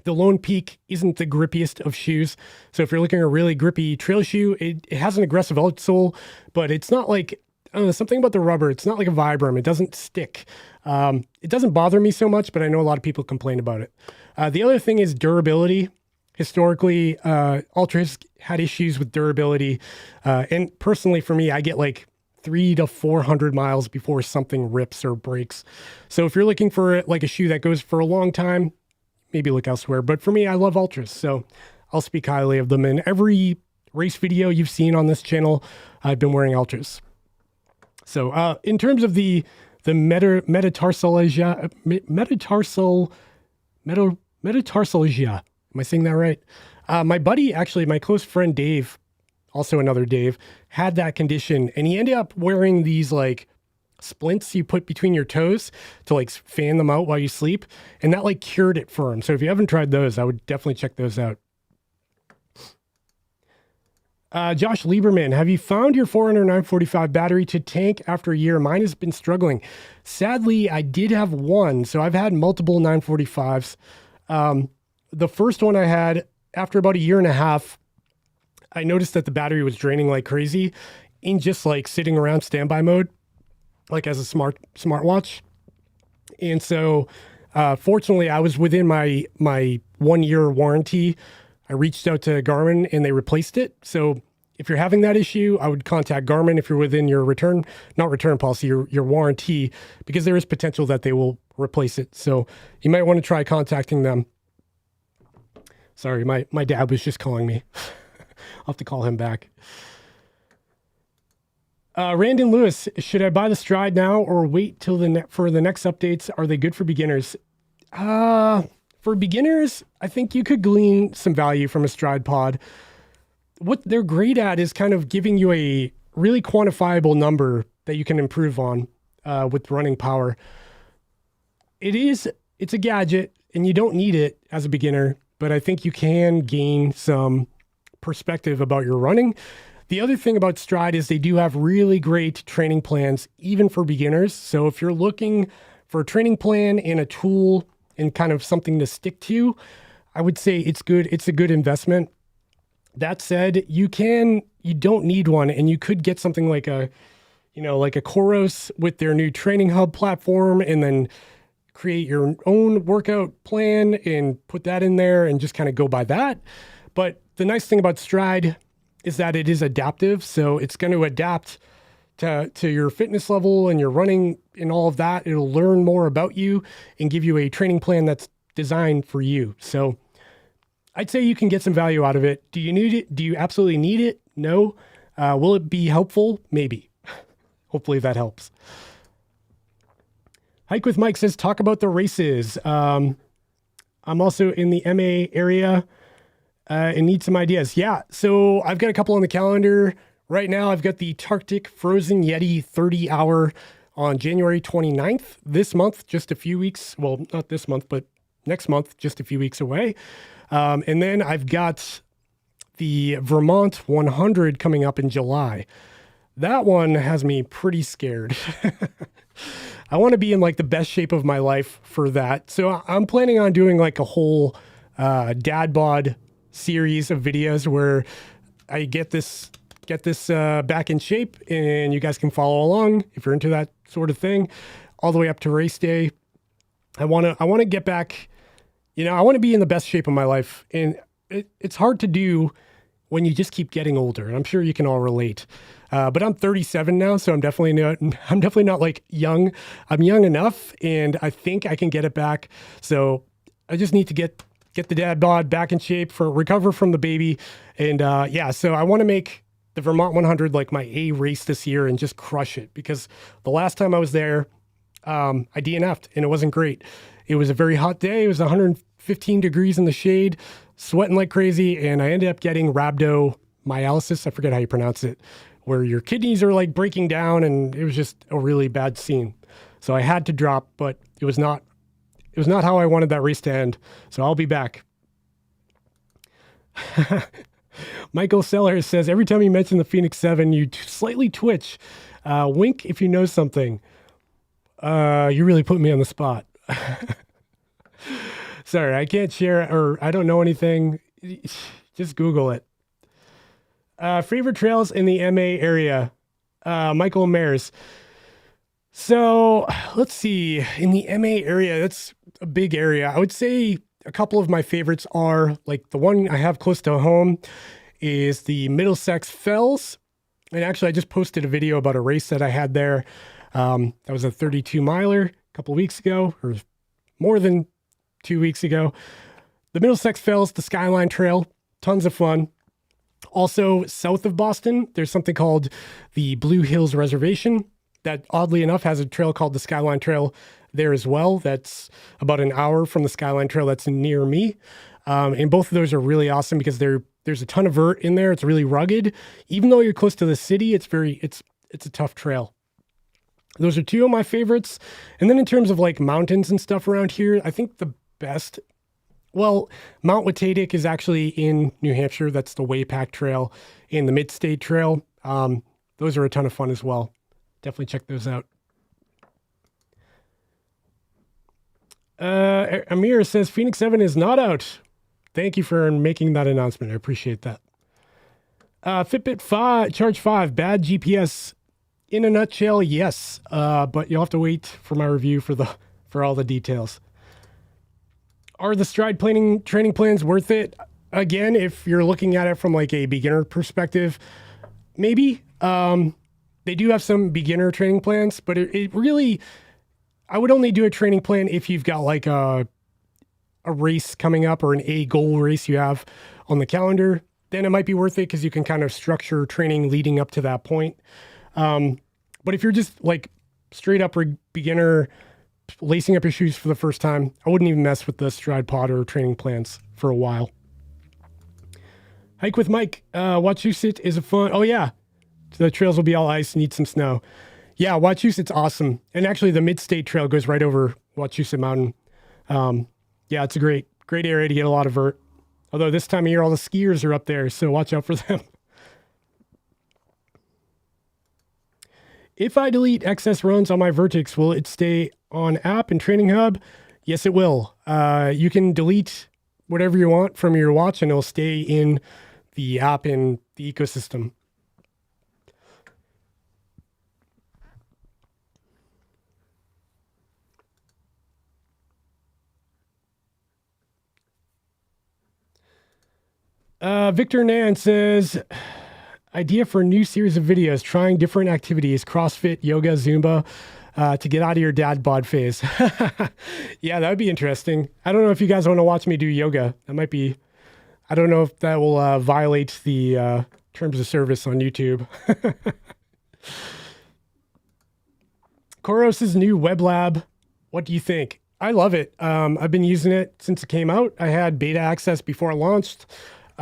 The Lone Peak isn't the grippiest of shoes. So if you're looking at a really grippy trail shoe, it has an aggressive outsole, but it's not like, I don't know, something about the rubber. It's not like a Vibram. It doesn't stick. It doesn't bother me so much, but I know a lot of people complain about it. The other thing is durability. Historically, Ultras had issues with durability. And personally for me, I get like 300 to 400 miles before something rips or breaks. So if you're looking for like a shoe that goes for a long time, maybe look elsewhere. But for me, I love Ultras, so I'll speak highly of them. In every race video you've seen on this channel, I've been wearing Ultras. So in terms of the metatarsalagia, am I saying that right? My buddy, actually, my close friend Dave, also another Dave, had that condition, and he ended up wearing these like splints you put between your toes to like fan them out while you sleep, and that like cured it for him. So if you haven't tried those, I would definitely check those out. Josh Lieberman, have you found your Forerunner 945 battery to tank after a year? Mine has been struggling. Sadly, I did have one, so I've had multiple 945s. The first one I had, after about a year and a half, I noticed that the battery was draining like crazy in just like sitting around standby mode, like as a smartwatch. And so, fortunately, I was within my 1 year warranty. I reached out to Garmin and they replaced it. So if you're having that issue, I would contact Garmin if you're within your not return policy, your warranty, because there is potential that they will replace it. So you might want to try contacting them. Sorry, my dad was just calling me. I'll have to call him back. Randon Lewis, should I buy the Stride now or wait till for the next updates? Are they good for beginners? For beginners, I think you could glean some value from a Stride pod. What they're great at is kind of giving you a really quantifiable number that you can improve on with running power. It's a gadget and you don't need it as a beginner, but I think you can gain some perspective about your running. The other thing about Stride is they do have really great training plans, even for beginners. So if you're looking for a training plan and a tool and kind of something to stick to, I would say it's good. It's a good investment. That said, you don't need one, and you could get something like a COROS with their new training hub platform, and then create your own workout plan and put that in there and just kind of go by that. But the nice thing about Stride is that it is adaptive. So it's going to adapt to your fitness level and your running and all of that. It'll learn more about you and give you a training plan that's designed for you. So I'd say you can get some value out of it. Do you need it? Do you absolutely need it? No. Will it be helpful? Maybe. Hopefully that helps. Hike with Mike says, talk about the races. I'm also in the MA area and need some ideas. Yeah, so I've got a couple on the calendar. Right now, I've got the Tarctic Frozen Yeti 30-hour on January 29th. This month, just a few weeks. Well, not this month, but next month, just a few weeks away. And then I've got the Vermont 100 coming up in July. That one has me pretty scared. I want to be in like the best shape of my life for that. So I'm planning on doing like a whole dad bod series of videos where I get this back in shape, and you guys can follow along if you're into that sort of thing, all the way up to race day. I want to get back, I want to be in the best shape of my life. And it's hard to do when you just keep getting older. And I'm sure you can all relate. But I'm 37 now, so I'm definitely not like young. I'm young enough, and I think I can get it back. So I just need to get the dad bod back in shape, recover from the baby. And so I want to make the Vermont 100 like my A race this year and just crush it, because the last time I was there, I DNF'd and it wasn't great. It was a very hot day. It was 115 degrees in the shade, sweating like crazy, and I ended up getting rhabdomyolysis. I forget how you pronounce it, where your kidneys are like breaking down, and it was just a really bad scene. So I had to drop, but it was not how I wanted that race to end. So I'll be back. Michael Sellers says, every time you mention the Fenix 7, you slightly twitch. Wink if you know something. You really put me on the spot. Sorry, I can't share, or I don't know anything. Just Google it. Favorite trails in the MA area. Michael Mares. So let's see. In the MA area, that's a big area. I would say a couple of my favorites are, like, the one I have close to home is the Middlesex Fells. And actually, I just posted a video about a race that I had there. That was a 32 miler a couple weeks ago, or more than 2 weeks ago. The Middlesex Fells, the Skyline Trail, tons of fun. Also, south of Boston, there's something called the Blue Hills Reservation that, oddly enough, has a trail called the Skyline Trail there as well. That's about an hour from the Skyline Trail that's near me. And both of those are really awesome because there's a ton of vert in there. It's really rugged. Even though you're close to the city, it's a tough trail. Those are two of my favorites. And then in terms of like mountains and stuff around here, I think the best, well, Mount Watatic is actually in New Hampshire. That's the Waypack Trail and the Mid-State Trail. Those are a ton of fun as well. Definitely check those out. Amir says Fenix 7 is not out. Thank you for making that announcement. I appreciate that. Fitbit 5, Charge 5, bad GPS. In a nutshell, yes. But you'll have to wait for my review for all the details. Are the Stride training plans worth it? Again, if you're looking at it from like a beginner perspective, maybe. They do have some beginner training plans, but it really, I would only do a training plan if you've got like a race coming up or a goal race you have on the calendar. Then it might be worth it because you can kind of structure training leading up to that point. But if you're just like straight up beginner, lacing up your shoes for the first time, I wouldn't even mess with the Stride pod or training plans for a while. Hike with Mike. Wachusett is a fun. Oh yeah. The trails will be all ice, need some snow. Yeah, Wachusett's awesome. And actually the Mid-State Trail goes right over Wachusett Mountain. Yeah, it's a great area to get a lot of vert. Although this time of year, all the skiers are up there, so watch out for them. If I delete excess runs on my VERTIX, will it stay on app and Training Hub? Yes, it will. You can delete whatever you want from your watch and it'll stay in the app in the ecosystem. Victor Nan says, idea for a new series of videos, trying different activities, CrossFit, yoga, Zumba, to get out of your dad bod phase. Yeah, that would be interesting. I don't know if you guys want to watch me do yoga. That might be, I don't know if that will violate the terms of service on YouTube. COROS's new web lab. What do you think? I love it. I've been using it since it came out. I had beta access before it launched.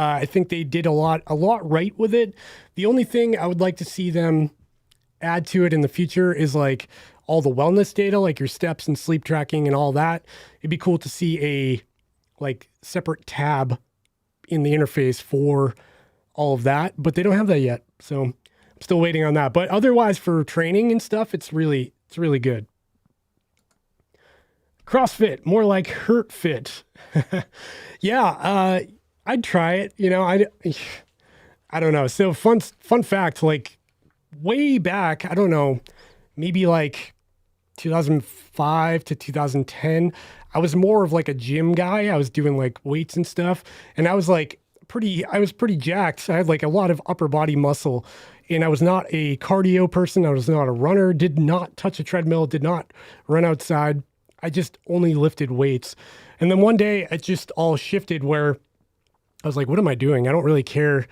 I think they did a lot right with it. The only thing I would like to see them add to it in the future is like all the wellness data, like your steps and sleep tracking and all that. It'd be cool to see a like separate tab in the interface for all of that, but they don't have that yet. So I'm still waiting on that. But otherwise for training and stuff, it's really good. CrossFit, more like Hurt Fit. Yeah, I'd try it. You know, I don't know. So fun fact, like way back, I don't know, maybe like 2005 to 2010, I was more of like a gym guy. I was doing like weights and stuff. And I was pretty jacked. I had like a lot of upper body muscle and I was not a cardio person. I was not a runner, did not touch a treadmill, did not run outside. I just only lifted weights. And then one day it just all shifted where I was like, what am I doing? I don't really care.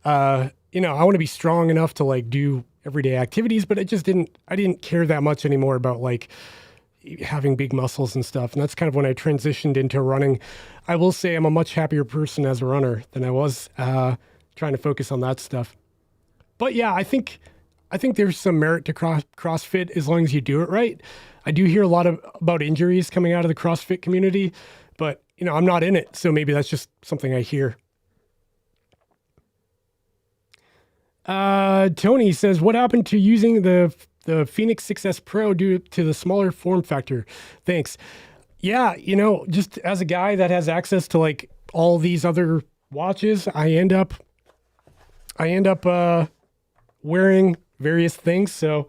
You know, I want to be strong enough to like do everyday activities, but I didn't care that much anymore about like having big muscles and stuff. And that's kind of when I transitioned into running. I will say I'm a much happier person as a runner than I was trying to focus on that stuff. But yeah, I think there's some merit to CrossFit as long as you do it right. I do hear a lot about injuries coming out of the CrossFit community, but you know, I'm not in it. So maybe that's just something I hear. Tony says, what happened to using the Fenix 6S Pro due to the smaller form factor? Thanks. Yeah, you know, just as a guy that has access to like all these other watches, I end up wearing various things. So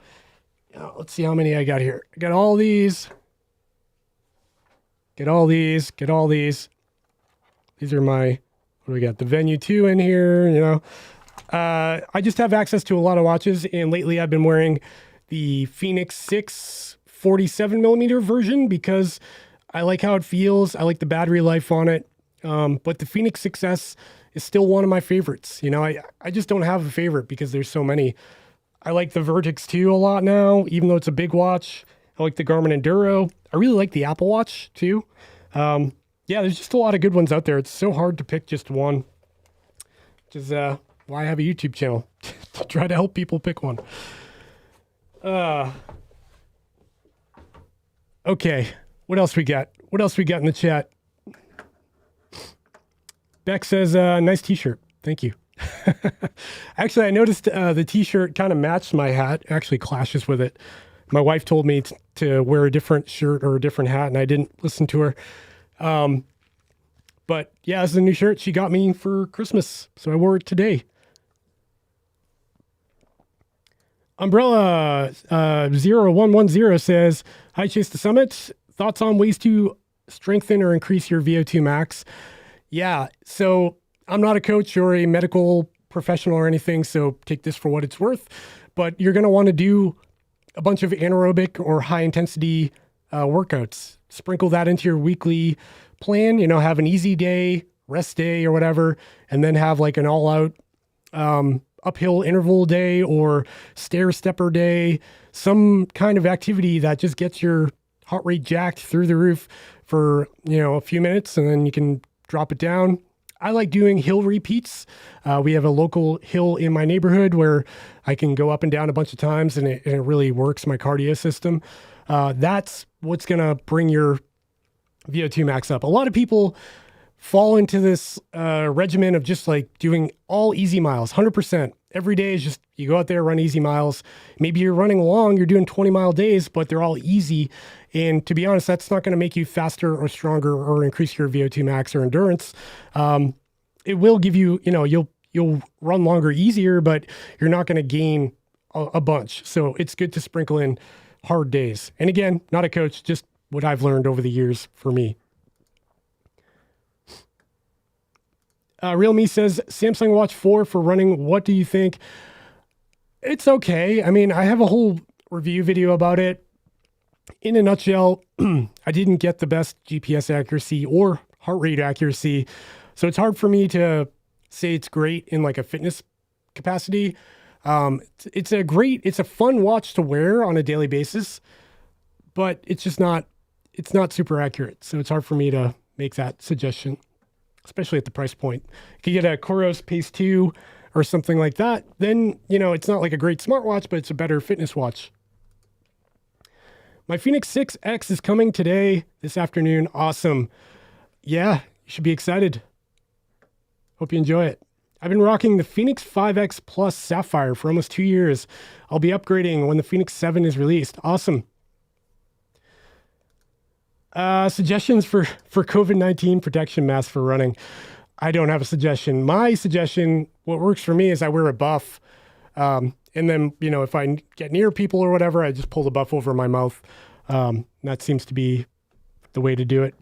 let's see how many I got here. I got all these. Get all these. These are my, what do we got? The Venue 2 in here, you know. I just have access to a lot of watches, and lately I've been wearing the Fenix 6 47 millimeter version because I like how it feels. I like the battery life on it. But the Fenix 6S is still one of my favorites. You know, I just don't have a favorite because there's so many. I like the VERTIX 2 a lot now, even though it's a big watch. I like the Garmin Enduro. I really like the Apple Watch too. Yeah, there's just a lot of good ones out there. It's so hard to pick just one, which is why I have a YouTube channel to try to help people pick one. Okay, what else we got? What else we got in the chat? Beck says, nice t-shirt. Thank you. Actually, I noticed the t-shirt kind of matched my hat. It actually clashes with it. My wife told me to wear a different shirt or a different hat, and I didn't listen to her. But yeah, this is a new shirt she got me for Christmas, so I wore it today. Umbrella 0110 says, hi, Chase the Summit. Thoughts on ways to strengthen or increase your VO2 max? Yeah, so I'm not a coach or a medical professional or anything, so take this for what it's worth. But you're going to want to do a bunch of anaerobic or high intensity workouts. Sprinkle that into your weekly plan, you know, have an easy day, rest day or whatever, and then have like an all out uphill interval day or stair stepper day, some kind of activity that just gets your heart rate jacked through the roof for, you know, a few minutes, and then you can drop it down. I like doing hill repeats. We have a local hill in my neighborhood where I can go up and down a bunch of times, and it really works my cardio system. That's what's going to bring your VO2 max up. A lot of people fall into this regimen of just like doing all easy miles, 100%. Every day is just You go out there, run easy miles. Maybe you're running long, you're doing 20-mile days, but they're all easy. And to be honest, that's not going to make you faster or stronger or increase your VO2 max or endurance. It will give you, you'll run longer, easier, but you're not going to gain a bunch. So it's good to sprinkle in hard days. And again, not a coach, just what I've learned over the years for me. Real Me says, Samsung Watch 4 for running. What do you think? It's okay. I mean, I have a whole review video about it. In a nutshell, I didn't get the best GPS accuracy or heart rate accuracy. So it's hard for me to say it's great in like a fitness capacity. It's a fun watch to wear on a daily basis, but it's not super accurate. So it's hard for me to make that suggestion, especially at the price point. You could get a COROS Pace 2 or something like that. Then, it's not like a great smartwatch, but it's a better fitness watch. My Fenix 6X is coming today, this afternoon. Awesome. Yeah, you should be excited. Hope you enjoy it. I've been rocking the Fenix 5X Plus Sapphire for almost 2 years. I'll be upgrading when the Fenix 7 is released. Awesome. Suggestions for COVID-19 protection masks for running. I don't have a suggestion. My suggestion, what works for me is I wear a buff. And then, if I get near people or whatever, I just pull the buff over my mouth. That seems to be the way to do it.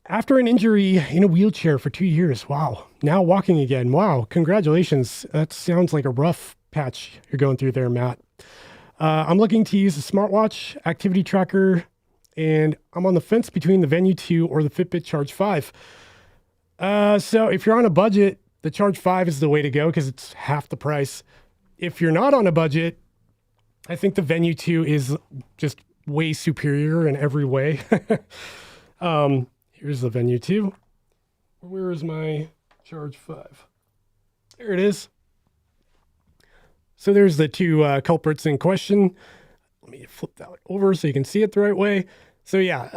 After an injury in a wheelchair for 2 years. Wow. Now walking again. Wow. Congratulations. That sounds like a rough patch you're going through there, Matt. I'm looking to use a smartwatch activity tracker, and I'm on the fence between the Venue 2 or the Fitbit Charge 5. So if you're on a budget, the Charge 5 is the way to go because it's half the price. If you're not on a budget, I think the Venue 2 is just way superior in every way. Here's the Venue 2. Where is my Charge 5? There it is. So there's the two culprits in question. Let me flip that over so you can see it the right way. So yeah,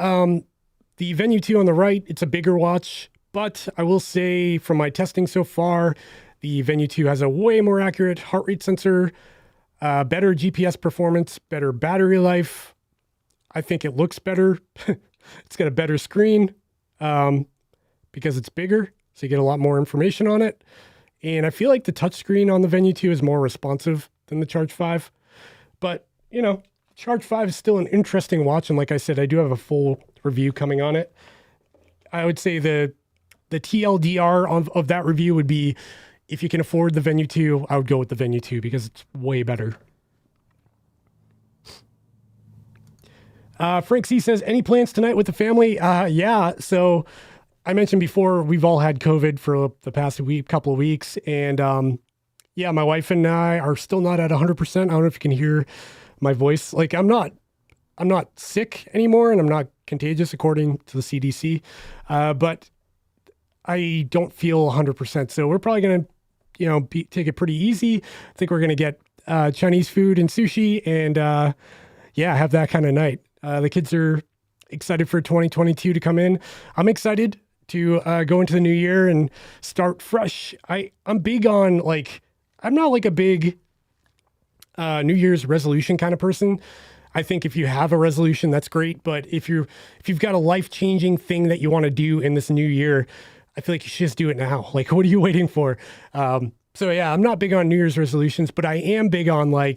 the Venue 2 on the right, it's a bigger watch, but I will say from my testing so far, the Venue 2 has a way more accurate heart rate sensor, better GPS performance, better battery life. I think it looks better. It's got a better screen because it's bigger, so you get a lot more information on it. And I feel like the touchscreen on the Venue 2 is more responsive than the Charge 5. But, Charge 5 is still an interesting watch. And like I said, I do have a full review coming on it. I would say the TLDR of that review would be, if you can afford the Venue 2, I would go with the Venue 2 because it's way better. Frank C says, any plans tonight with the family? Yeah. So I mentioned before, we've all had COVID for the past couple of weeks. And yeah, my wife and I are still not at 100%. I don't know if you can hear my voice. Like I'm not sick anymore and I'm not contagious according to the CDC. But I don't feel 100%. So we're probably going to, take it pretty easy. I think we're going to get Chinese food and sushi and have that kind of night. The kids are excited for 2022 to come in. I'm excited to go into the new year and start fresh. I'm big on I'm not like a big New Year's resolution kind of person. I think if you have a resolution, that's great. But if you've got a life-changing thing that you want to do in this new year, I feel like you should just do it now. Like, what are you waiting for? So yeah, I'm not big on New Year's resolutions, but I am big on I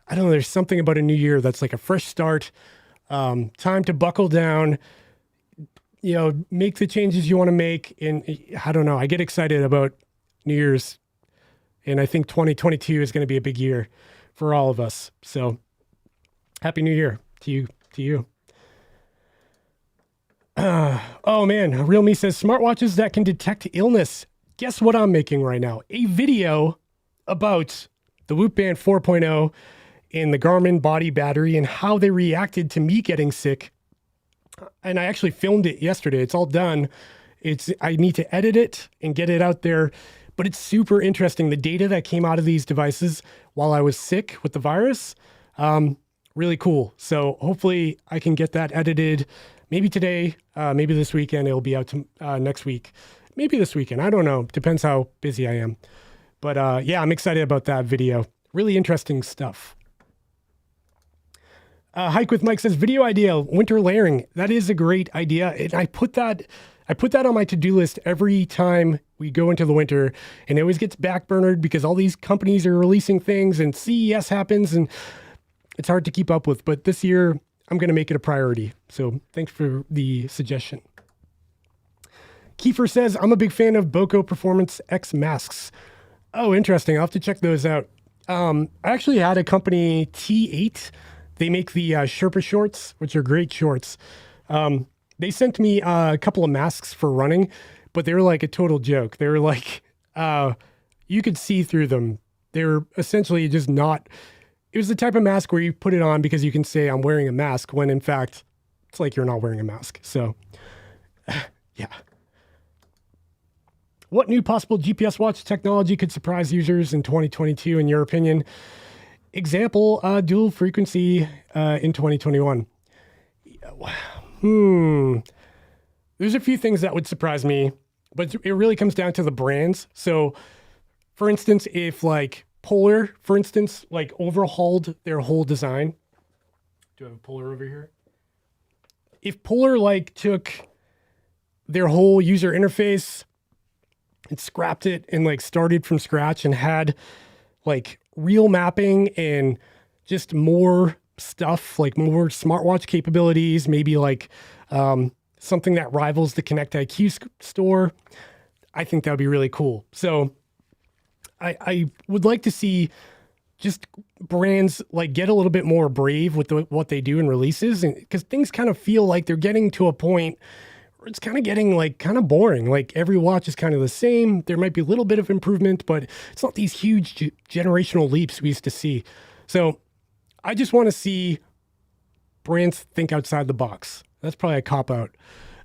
don't know, there's something about a new year that's like a fresh start, time to buckle down, make the changes you want to make. And I don't know, I get excited about New Year's, and I think 2022 is going to be a big year for all of us. So Happy New Year to you. Oh man, Real Me says, smartwatches that can detect illness. Guess what I'm making right now? A video about the Whoop Band 4.0 and the Garmin body battery and how they reacted to me getting sick. And I actually filmed it yesterday. It's all done. I need to edit it and get it out there, but it's super interesting. The data that came out of these devices while I was sick with the virus, really cool. So hopefully I can get that edited maybe today, maybe this weekend. It'll be out next week. maybe this weekend. I don't know. Depends how busy I am. But yeah, I'm excited about that video. Really interesting stuff. Hike with Mike says, video idea, winter layering. That is a great idea. And I put that on my to-do list every time we go into the winter, and it always gets backburnered because all these companies are releasing things and CES happens and it's hard to keep up with. But this year I'm going to make it a priority. So thanks for the suggestion. Kiefer says, I'm a big fan of Boko Performance X masks. Oh, interesting. I'll have to check those out. I actually had a company, T8. They make the Sherpa shorts, which are great shorts. They sent me a couple of masks for running, but they were like a total joke. They were like, you could see through them. They were essentially just not, it was the type of mask where you put it on because you can say I'm wearing a mask when in fact, it's like you're not wearing a mask. So yeah. What new possible GPS watch technology could surprise users in 2022, in your opinion? Example, dual frequency in 2021. There's a few things that would surprise me, but it really comes down to the brands. So, for instance, if like Polar, for instance, like overhauled their whole design. Do I have a Polar over here? If Polar like took their whole user interface and scrapped it and like started from scratch and had like real mapping and just more stuff, like more smartwatch capabilities, maybe like something that rivals the Connect IQ store, I think that would be really cool. So I would like to see just brands like get a little bit more brave with what they do in releases, and because things kind of feel like they're getting to a point where it's kind of getting like kind of boring. Like every watch is kind of the same. There might be a little bit of improvement, but it's not these huge generational leaps we used to see. So I just want to see brands think outside the box. That's probably a cop-out.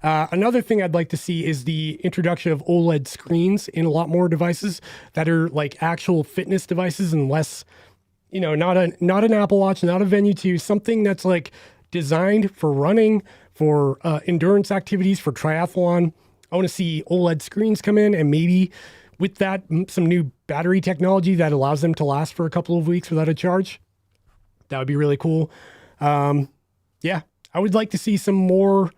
Another thing I'd like to see is the introduction of OLED screens in a lot more devices that are like actual fitness devices and less, you know, not an Apple Watch, not a Venue 2, something that's like designed for running, for endurance activities, for triathlon. I want to see OLED screens come in, and maybe with that, some new battery technology that allows them to last for a couple of weeks without a charge. That would be really cool. Yeah, I would like to see some more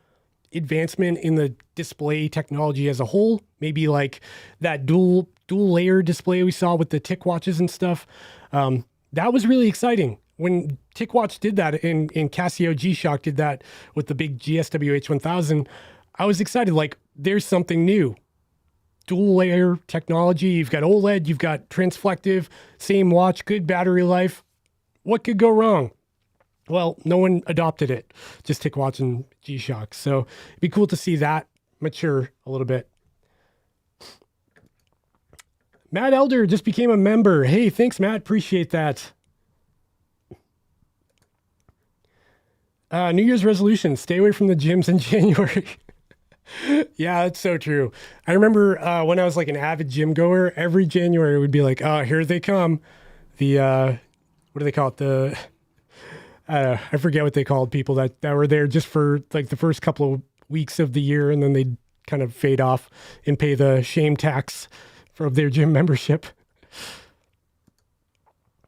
advancement in the display technology as a whole. Maybe like that dual layer display we saw with the TicWatches and stuff. That was really exciting. When TicWatch did that and Casio G-Shock did that with the big GSW H1000, I was excited. Like there's something new. Dual layer technology. You've got OLED, you've got transflective, same watch, good battery life. What could go wrong? Well, no one adopted it, just TicWatch and G-Shock. So it'd be cool to see that mature a little bit. Matt Elder just became a member. Hey, thanks, Matt. Appreciate that. New Year's resolution, stay away from the gyms in January. Yeah, that's so true. I remember when I was like an avid gym goer, every January would be like, oh, here they come. The, what do they call it? I forget what they called people that were there just for like the first couple of weeks of the year, and then they'd kind of fade off and pay the shame tax of their gym membership.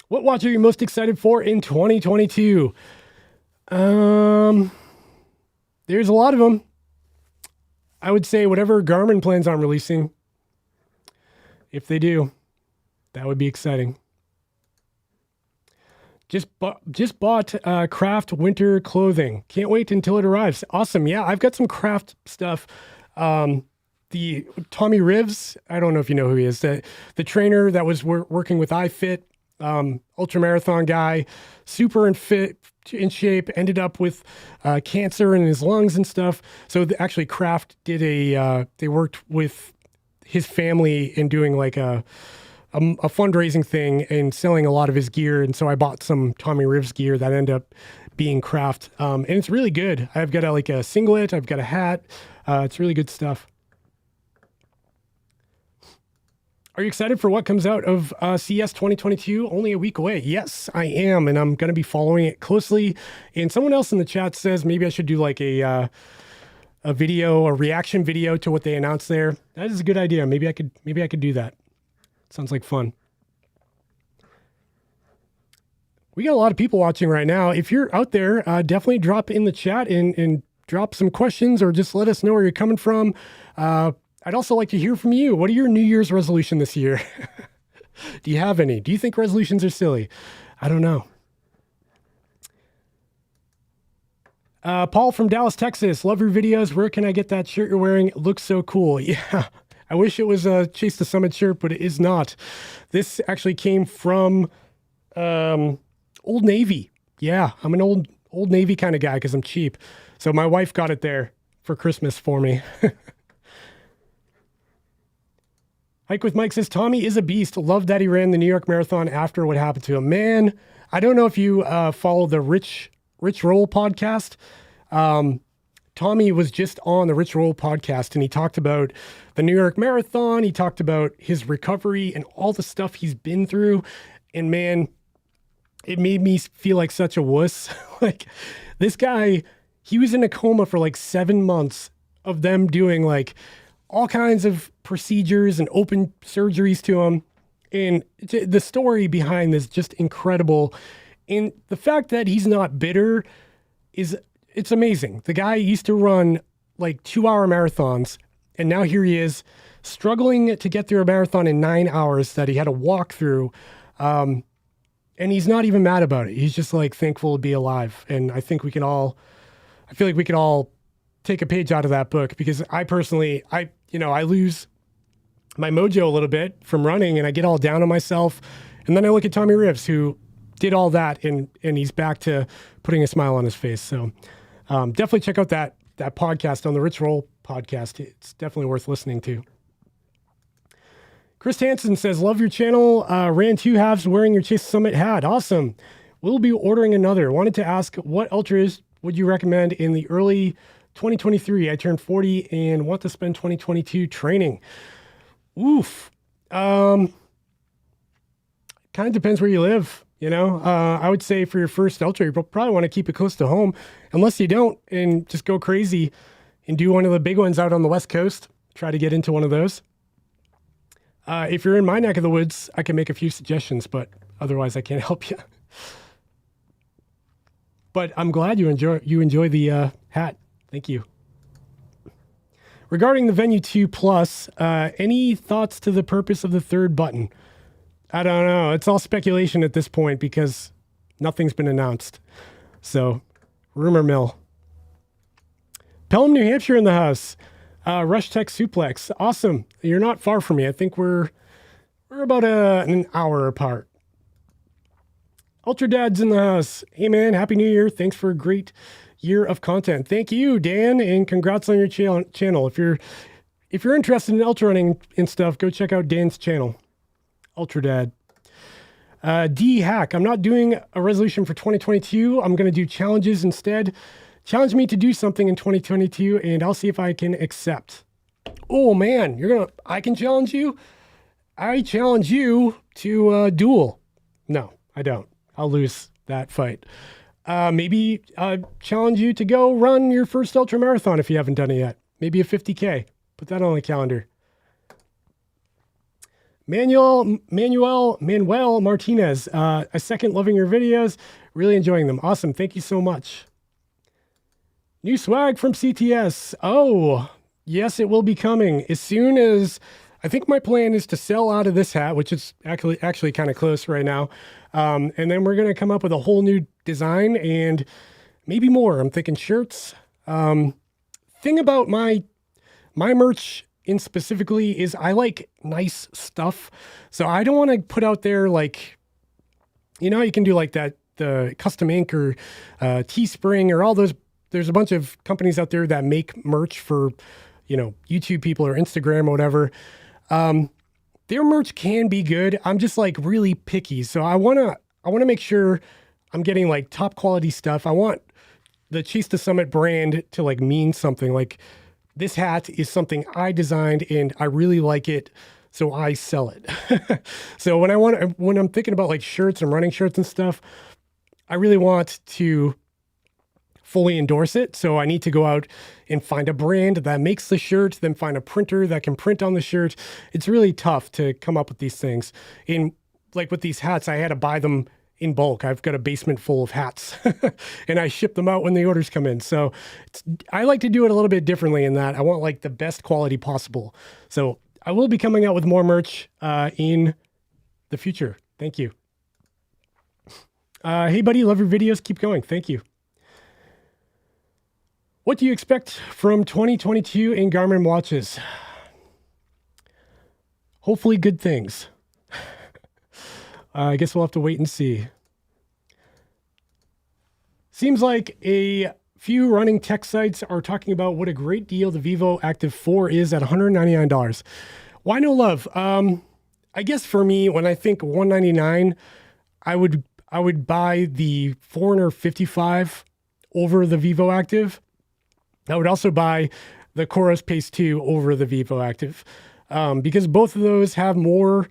What watch are you most excited for in 2022? There's a lot of them. I would say whatever Garmin plans on releasing, if they do, that would be exciting. Just bought craft winter clothing. Can't wait until it arrives. Awesome. Yeah, I've got some craft stuff. The Tommy Rivs, I don't know if you know who he is. The trainer that was working with iFit, ultramarathon guy, super in shape, ended up with cancer in his lungs and stuff. So actually Craft did they worked with his family in doing like a fundraising thing and selling a lot of his gear. And so I bought some Tommy Rivs gear that ended up being Craft. And it's really good. I've got a singlet. I've got a hat. It's really good stuff. Are you excited for what comes out of CES 2022? Only a week away. Yes, I am. And I'm going to be following it closely. And someone else in the chat says maybe I should do like a a video, a reaction video to what they announced there. That is a good idea. Maybe I could do that. Sounds like fun. We got a lot of people watching right now. If you're out there, definitely drop in the chat and drop some questions, or just let us know where you're coming from. I'd also like to hear from you. What are your New Year's resolution this year? Do you have any? Do you think resolutions are silly? I don't know. Paul from Dallas, Texas. Love your videos. Where can I get that shirt you're wearing? It looks so cool. Yeah, I wish it was a Chase the Summit shirt, but it is not. This actually came from Old Navy. Yeah, I'm an Old Navy kind of guy because I'm cheap. So my wife got it there for Christmas for me. Hike with Mike says, Tommy is a beast. Love that he ran the New York Marathon after what happened to him. Man, I don't know if you follow the Rich Roll podcast. Tommy was just on the Rich Roll podcast, and he talked about the New York Marathon. He talked about his recovery and all the stuff he's been through. And man, it made me feel like such a wuss. Like, this guy, he was in a coma for like 7 months of them doing like all kinds of procedures and open surgeries to him. And the story behind this, just incredible. And the fact that he's not bitter it's amazing. The guy used to run like 2-hour marathons, and now here he is struggling to get through a marathon in 9 hours that he had to walk through. And he's not even mad about it. He's just like thankful to be alive. And I think I feel like we can all take a page out of that book, because I personally, I lose my mojo a little bit from running, and I get all down on myself. And then I look at Tommy Rivs, who did all that, and he's back to putting a smile on his face. So definitely check out that podcast on the Rich Roll podcast. It's definitely worth listening to. Chris Hansen says, love your channel. Ran 2 halves wearing your Chase Summit hat. Awesome. We'll be ordering another. Wanted to ask, what ultras would you recommend in the early 2023? I turned 40 and want to spend 2022 training. Oof. Kind of depends where you live. I would say for your first ultra, you probably want to keep it close to home, unless you don't, and just go crazy and do one of the big ones out on the West Coast. Try to get into one of those. If you're in my neck of the woods, I can make a few suggestions, but otherwise I can't help you. But I'm glad you enjoy the hat. Thank you. Regarding the Venue 2 Plus, any thoughts to the purpose of the third button? I don't know. It's all speculation at this point because nothing's been announced. So, rumor mill. Pelham, New Hampshire in the house. Rush Tech Suplex. Awesome. You're not far from me. I think we're about an hour apart. Ultra Dad's in the house. Hey man, Happy New Year. Thanks for a great year of content. Thank you, Dan, and congrats on your channel. If you're interested in ultra running and stuff, go check out Dan's channel. Ultra Dad. D Hack. I'm not doing a resolution for 2022. I'm going to do challenges instead. Challenge me to do something in 2022, and I'll see if I can accept. Oh man, I can challenge you? I challenge you to duel. No, I don't. I'll lose that fight. Maybe challenge you to go run your first ultra marathon if you haven't done it yet. Maybe a 50K. Put that on the calendar. Manuel Martinez. A second, loving your videos. Really enjoying them. Awesome. Thank you so much. New swag from CTS. Oh, yes, it will be coming as soon as, I think my plan is to sell out of this hat, which is actually kind of close right now. And then we're going to come up with a whole new design and maybe more. I'm thinking shirts. Thing about my merch in specifically is I like nice stuff. So I don't want to put out there like, you can do like that, the custom ink or Teespring or all those. There's a bunch of companies out there that make merch for, YouTube people or Instagram or whatever. Their merch can be good. I'm just like really picky. So I want to make sure I'm getting like top quality stuff. I want the Chase the Summit brand to like mean something. Like, this hat is something I designed and I really like it, so I sell it. So when I'm thinking about like shirts and running shirts and stuff, I really want to fully endorse it. So I need to go out and find a brand that makes the shirt, then find a printer that can print on the shirt. It's really tough to come up with these things. In like with these hats, I had to buy them in bulk. I've got a basement full of hats and I ship them out when the orders come in. So I like to do it a little bit differently in that I want like the best quality possible. So I will be coming out with more merch in the future. Thank you. Hey buddy, love your videos. Keep going. Thank you. What do you expect from 2022 in Garmin watches? Hopefully good things. I guess we'll have to wait and see. Seems like a few running tech sites are talking about what a great deal the Vivo Active 4 is at $199. Why no love? I guess for me, when I think $199, I would buy the Forerunner 55 over the Vivo Active. I would also buy the COROS Pace 2 over the Vivo Active because both of those have more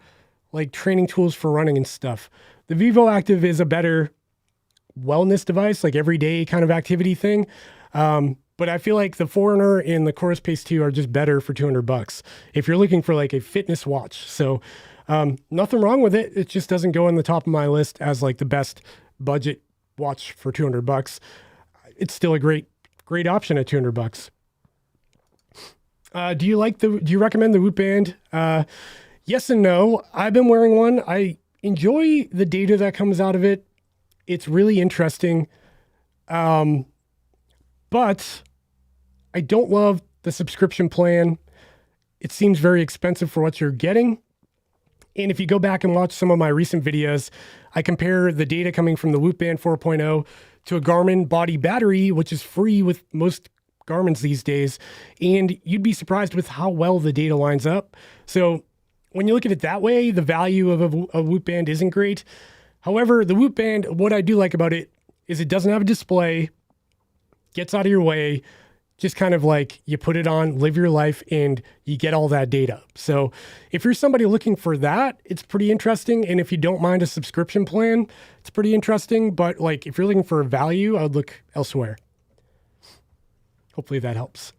like training tools for running and stuff. The Vivo Active is a better wellness device, like everyday kind of activity thing. But I feel like the Forerunner and the COROS Pace 2 are just better for $200 if you're looking for like a fitness watch. So nothing wrong with it. It just doesn't go on the top of my list as like the best budget watch for $200. It's still a great option at $200. Do you recommend the Whoop Band? Yes and no. I've been wearing one. I enjoy the data that comes out of it. It's really interesting. But I don't love the subscription plan. It seems very expensive for what you're getting. And if you go back and watch some of my recent videos, I compare the data coming from the Whoop Band 4.0 to a Garmin body battery, which is free with most Garmin's these days. And you'd be surprised with how well the data lines up. So when you look at it that way, the value of a Whoop Band isn't great. However, the Whoop Band, what I do like about it is it doesn't have a display, gets out of your way, just kind of like you put it on, live your life, and you get all that data. So if you're somebody looking for that, it's pretty interesting. And if you don't mind a subscription plan, it's pretty interesting. But like if you're looking for a value, I would look elsewhere. Hopefully that helps.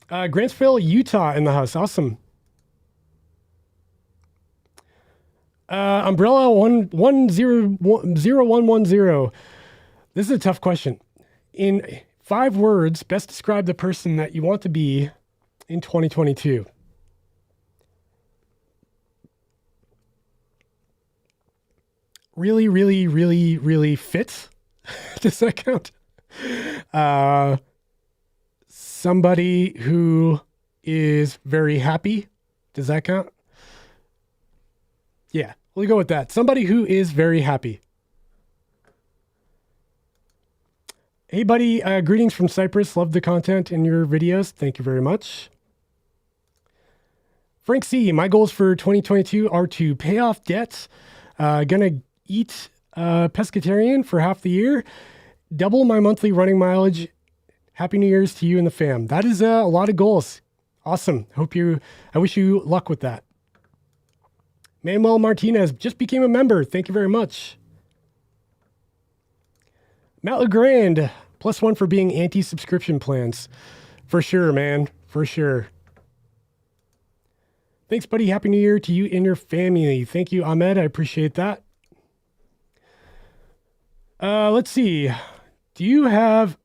Grantsville, Utah in the house. Awesome. Umbrella 0110. This is a tough question. In 5 words, best describe the person that you want to be in 2022. Really, really, really, really fit. Does that count? Somebody who is very happy. Does that count? Yeah, we'll go with that. Somebody who is very happy. Hey, buddy. Greetings from Cyprus. Love the content in your videos. Thank you very much. Frank C. My goals for 2022 are to pay off debts. Gonna eat pescatarian for half the year. Double my monthly running mileage. Happy New Year's to you and the fam. That is a lot of goals. Awesome. I wish you luck with that. Manuel Martinez just became a member. Thank you very much. Matt LeGrand, +1 for being anti-subscription plans. For sure, man. For sure. Thanks, buddy. Happy New Year to you and your family. Thank you, Ahmed. I appreciate that. Let's see. Do you have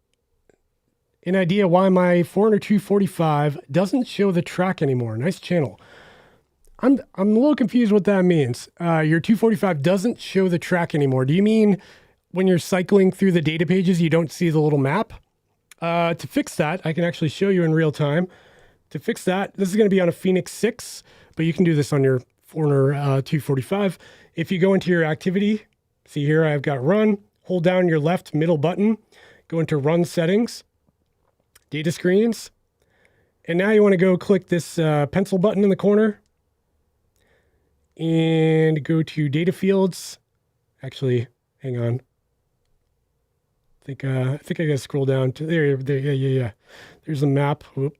an idea why my Forerunner 245 doesn't show the track anymore? Nice channel. I'm a little confused what that means. Your 245 doesn't show the track anymore. Do you mean when you're cycling through the data pages, you don't see the little map? To fix that, I can actually show you in real time. To fix that, this is going to be on a Fenix 6, but you can do this on your Forerunner 245. If you go into your activity, see here, I've got run, hold down your left middle button, go into run settings, data screens, and now you want to go click this pencil button in the corner and go to data fields. Actually, hang on. I think I gotta scroll down to there. Yeah. There's a map. Whoop.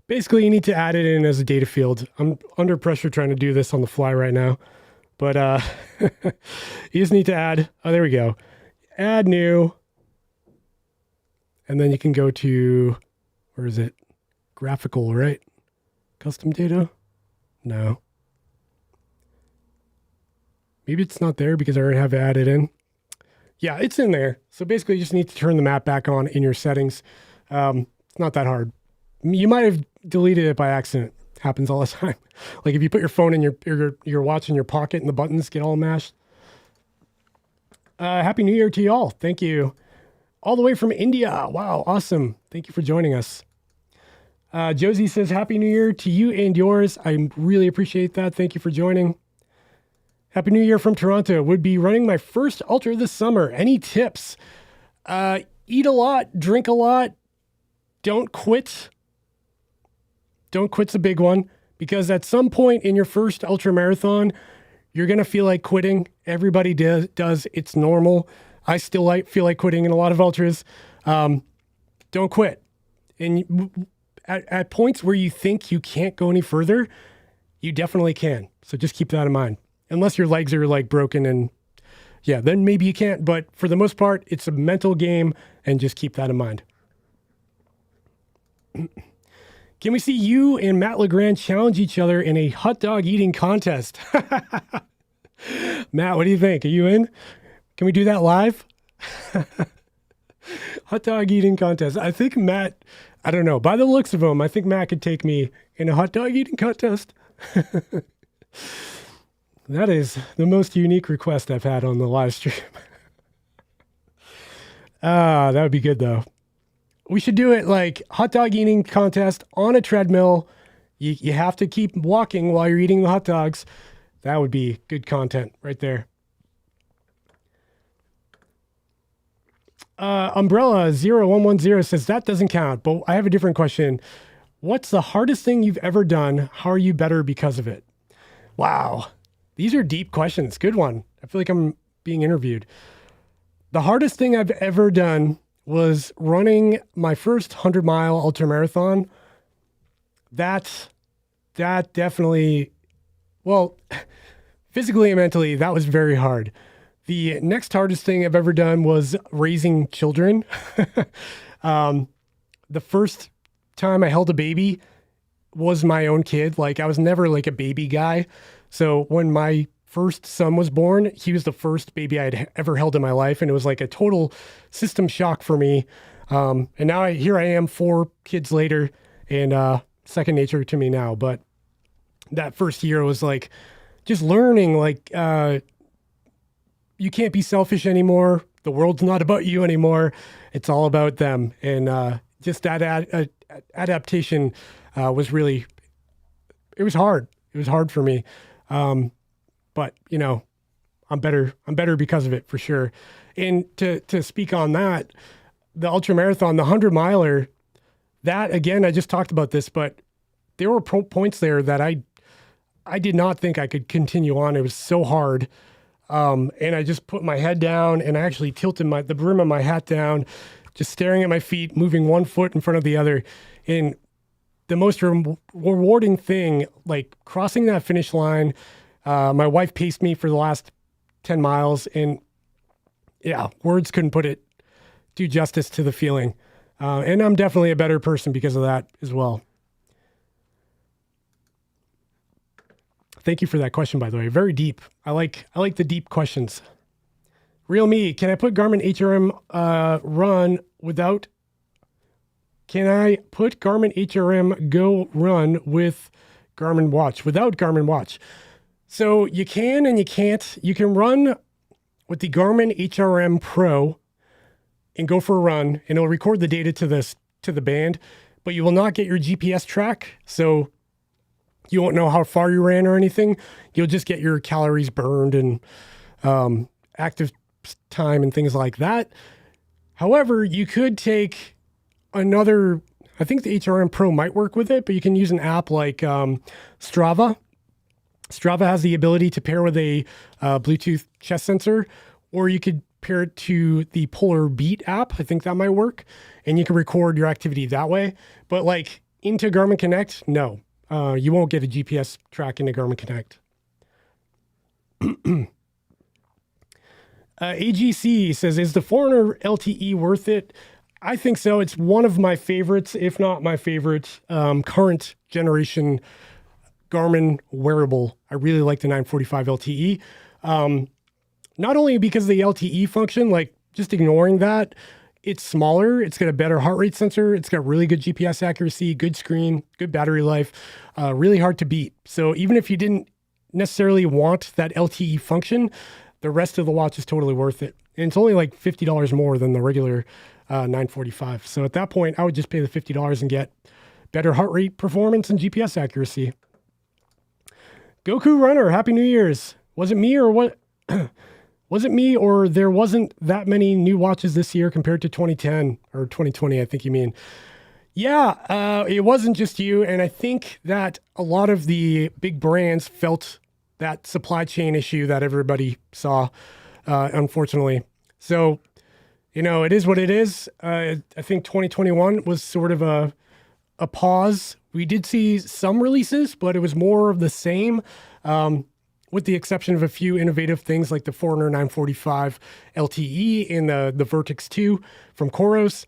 Basically, you need to add it in as a data field. I'm under pressure trying to do this on the fly right now. But you just need to add, oh, there we go. Add new. And then you can go to, where is it? Graphical, right? Custom data? No. Maybe it's not there because I already have it added in. Yeah, it's in there. So basically you just need to turn the map back on in your settings. It's not that hard. You might have deleted it by accident. Happens all the time. Like if you put your phone in your watch in your pocket and the buttons get all mashed. Happy New Year to you all. Thank you. All the way from India. Wow, awesome. Thank you for joining us. Josie says, Happy New Year to you and yours. I really appreciate that. Thank you for joining. Happy New Year from Toronto. Would be running my first ultra this summer. Any tips? Eat a lot, drink a lot. Don't quit. Don't quit's a big one, because at some point in your first ultra marathon, you're going to feel like quitting. Everybody does. It's normal. I still feel like quitting in a lot of ultras. Don't quit. And at points where you think you can't go any further, you definitely can. So just keep that in mind. Unless your legs are like broken and yeah, then maybe you can't. But for the most part, it's a mental game, and just keep that in mind. Can we see you and Matt Legrand challenge each other in a hot dog eating contest? Matt, what do you think? Are you in? Can we do that live? Hot dog eating contest. I think Matt, I don't know. By the looks of him, I think Matt could take me in a hot dog eating contest. That is the most unique request I've had on the live stream. That would be good though. We should do it like hot dog eating contest on a treadmill. You have to keep walking while you're eating the hot dogs. That would be good content right there. Umbrella 0110 says that doesn't count, but I have a different question. What's the hardest thing you've ever done? How are you better because of it? Wow. These are deep questions. Good one. I feel like I'm being interviewed. The hardest thing I've ever done was running my first 100-mile ultramarathon. That definitely, well, physically and mentally, that was very hard. The next hardest thing I've ever done was raising children. The first time I held a baby was my own kid. Like I was never like a baby guy. So when my first son was born, he was the first baby I'd ever held in my life. And it was like a total system shock for me. And now here I am 4 kids later, and second nature to me now. But that first year was like just learning, like, you can't be selfish anymore. The world's not about you anymore. It's all about them. And just that adaptation was really, it was hard. It was hard for me. But you know, I'm better because of it for sure. And to speak on that, the ultra marathon, the 100-miler, that again, I just talked about this, but there were points there that I did not think I could continue on. It was so hard. And I just put my head down, and I actually tilted the brim of my hat down, just staring at my feet, moving one foot in front of the other. And the most rewarding thing, like crossing that finish line, my wife paced me for the last 10 miles, and yeah, words couldn't do justice to the feeling. And I'm definitely a better person because of that as well. Thank you for that question, by the way. Very deep. I like the deep questions. Real me, can I put Garmin HRM run without? Can I put Garmin HRM Go run with Garmin Watch without Garmin Watch? So you can and you can't. You can run with the Garmin HRM Pro and go for a run, and it'll record the data to the band, but you will not get your GPS track. So you won't know how far you ran or anything. You'll just get your calories burned and active time and things like that. However, you could take another, I think the HRM Pro might work with it, but you can use an app like Strava. Strava has the ability to pair with a Bluetooth chest sensor, or you could pair it to the Polar Beat app. I think that might work. And you can record your activity that way. But like into Garmin Connect, no. You won't get a GPS track into Garmin Connect. AGC says, is the Forerunner LTE worth it? I think so. It's one of my favorites, if not my favorite, current generation Garmin wearable. I really like the 945 LTE. Not only because of the LTE function, like just ignoring that, it's smaller. It's got a better heart rate sensor. It's got really good GPS accuracy, good screen, good battery life, really hard to beat. So even if you didn't necessarily want that LTE function, the rest of the watch is totally worth it. And it's only like $50 more than the regular 945. So at that point, I would just pay the $50 and get better heart rate performance and GPS accuracy. Goku Runner, Happy New Year's. Was it me or what? Was it me or there wasn't that many new watches this year compared to 2010 or 2020, I think you mean. Yeah, it wasn't just you. And I think that a lot of the big brands felt that supply chain issue that everybody saw, unfortunately. So, you know, it is what it is. I think 2021 was sort of a pause. We did see some releases, but it was more of the same, with the exception of a few innovative things like the Forerunner 945 LTE and the VERTIX 2 from COROS.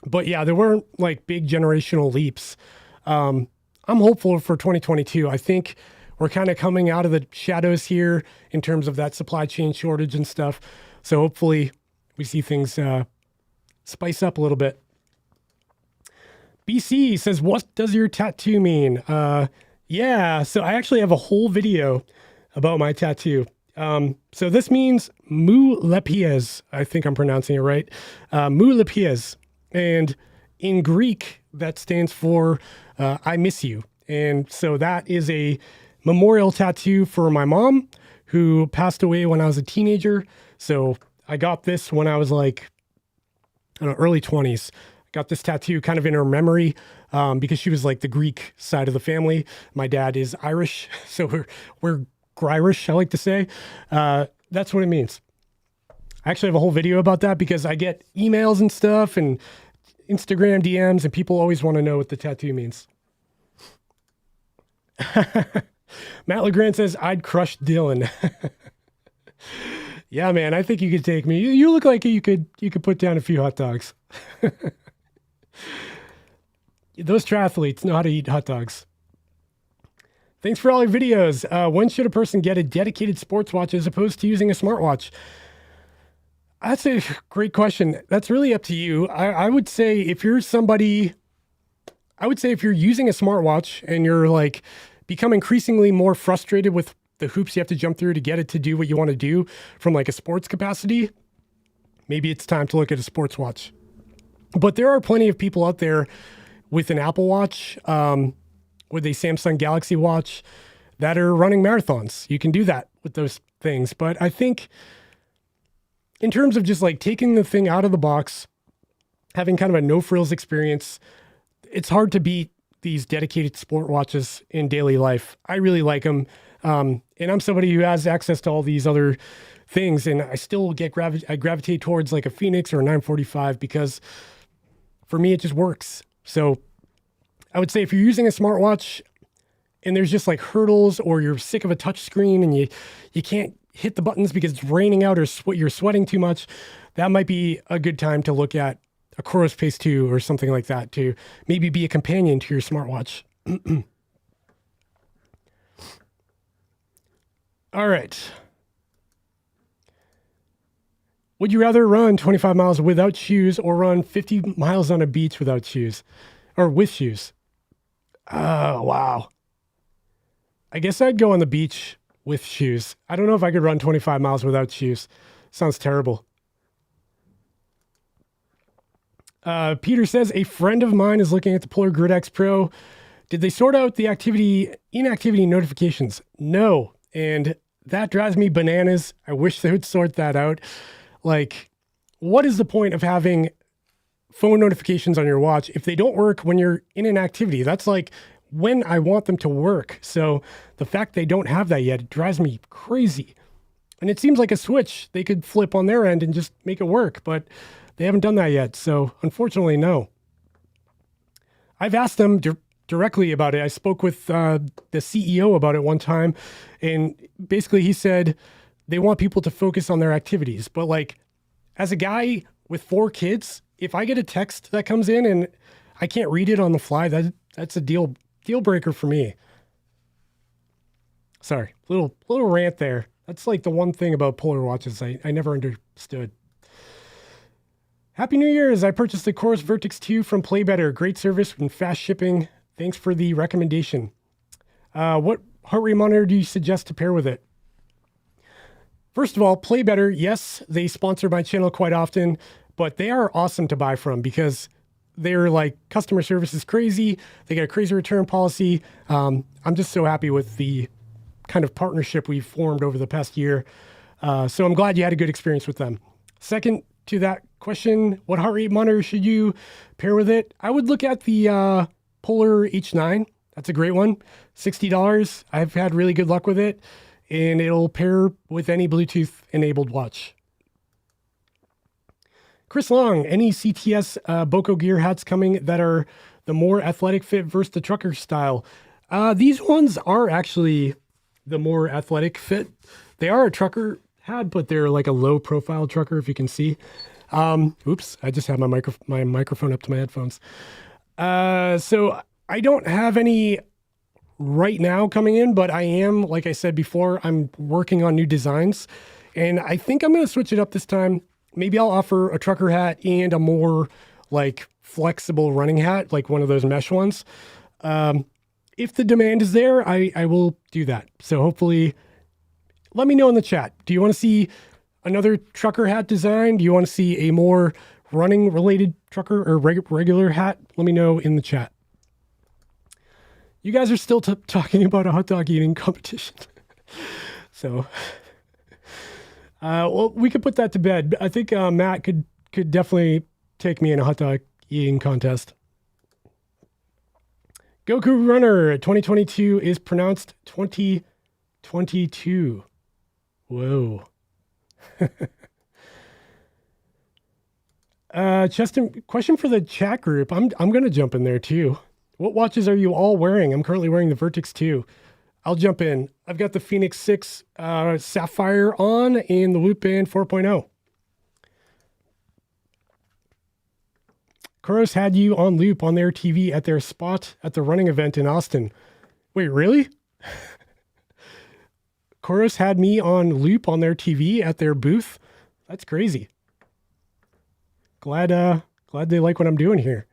But yeah, there weren't like big generational leaps. I'm hopeful for 2022. I think we're kind of coming out of the shadows here in terms of that supply chain shortage and stuff. So hopefully we see things spice up a little bit. BC says, what does your tattoo mean? Yeah, so I actually have a whole video about my tattoo. So this means Mou le pieds. I think I'm pronouncing it right. Mou le pieds. And in Greek, that stands for I miss you. And so that is a memorial tattoo for my mom, who passed away when I was a teenager. So I got this when I was like, I don't know, early 20s. I got this tattoo kind of in her memory because she was like the Greek side of the family. My dad is Irish, so we're Gryrish, I like to say. That's what it means. I actually have a whole video about that because I get emails and stuff and Instagram DMs, and people always want to know what the tattoo means. Matt LeGrand says, I'd crush Dylan. Yeah, man, I think you could take me. You look like you could put down a few hot dogs. Those triathletes know how to eat hot dogs. Thanks for all your videos. When should a person get a dedicated sports watch as opposed to using a smartwatch? That's a great question. That's really up to you. I would say if you're using a smartwatch and you're like become increasingly more frustrated with the hoops you have to jump through to get it to do what you want to do from like a sports capacity, maybe it's time to look at a sports watch. But there are plenty of people out there with an Apple Watch, with a Samsung Galaxy Watch that are running marathons. You can do that with those things. But I think in terms of just like taking the thing out of the box, having kind of a no frills experience, it's hard to beat these dedicated sport watches in daily life. I really like them. And I'm somebody who has access to all these other things, and I still I gravitate towards like a Fenix or a 945 because for me, it just works. So I would say if you're using a smartwatch and there's just like hurdles, or you're sick of a touch screen and you can't hit the buttons because it's raining out or you're sweating too much, that might be a good time to look at a COROS Pace 2 or something like that to maybe be a companion to your smartwatch. All right. Would you rather run 25 miles without shoes or run 50 miles on a beach without shoes or with shoes? Oh, wow. I guess I'd go on the beach with shoes. I don't know if I could run 25 miles without shoes. Sounds terrible. Peter says, a friend of mine is looking at the Polar Grid X Pro. Did they sort out the inactivity notifications? No. And that drives me bananas. I wish they would sort that out. Like, what is the point of having phone notifications on your watch if they don't work when you're in an activity? That's like when I want them to work. So the fact they don't have that yet, it drives me crazy. And it seems like a switch they could flip on their end and just make it work, but they haven't done that yet. So unfortunately, no. I've asked them directly about it. I spoke with the CEO about it one time, and basically he said they want people to focus on their activities. But like, as a guy with 4 kids, if I get a text that comes in and I can't read it on the fly, that's a deal breaker for me. Sorry, little rant there. That's like the one thing about polar watches I never understood. Happy New Year's! I purchased the COROS VERTIX 2 from PlayBetter. Great service and fast shipping. Thanks for the recommendation. What heart rate monitor do you suggest to pair with it? First of all, PlayBetter, yes, they sponsor my channel quite often, but they are awesome to buy from because they're like, customer service is crazy. They got a crazy return policy. I'm just so happy with the kind of partnership we've formed over the past year. So I'm glad you had a good experience with them. Second to that question, what heart rate monitor should you pair with it? I would look at the Polar H9. That's a great one. $60. I've had really good luck with it, and it'll pair with any Bluetooth enabled watch. Chris Long, any CTS Boko gear hats coming that are the more athletic fit versus the trucker style? These ones are actually the more athletic fit. They are a trucker hat, but they're like a low profile trucker, if you can see. Oops, I just have my microphone up to my headphones. So I don't have any right now coming in, but I am, like I said before, I'm working on new designs, and I think I'm going to switch it up this time. Maybe I'll offer a trucker hat and a more like flexible running hat, like one of those mesh ones. If the demand is there, I will do that. So hopefully, let me know in the chat. Do you want to see another trucker hat design? Do you want to see a more running related trucker or regular hat? Let me know in the chat. You guys are still talking about a hot dog eating competition. So, well, we could put that to bed. I think Matt could definitely take me in a hot dog eating contest. Goku Runner 2022 is pronounced 2022. Whoa. Cheston, question for the chat group. I'm going to jump in there too. What watches are you all wearing? I'm currently wearing the VERTIX 2. I'll jump in. I've got the Fenix 6 Sapphire on and the Loop Band 4.0. COROS had you on loop on their TV at their spot at the running event in Austin. Wait, really? COROS had me on loop on their TV at their booth? That's crazy. Glad they like what I'm doing here.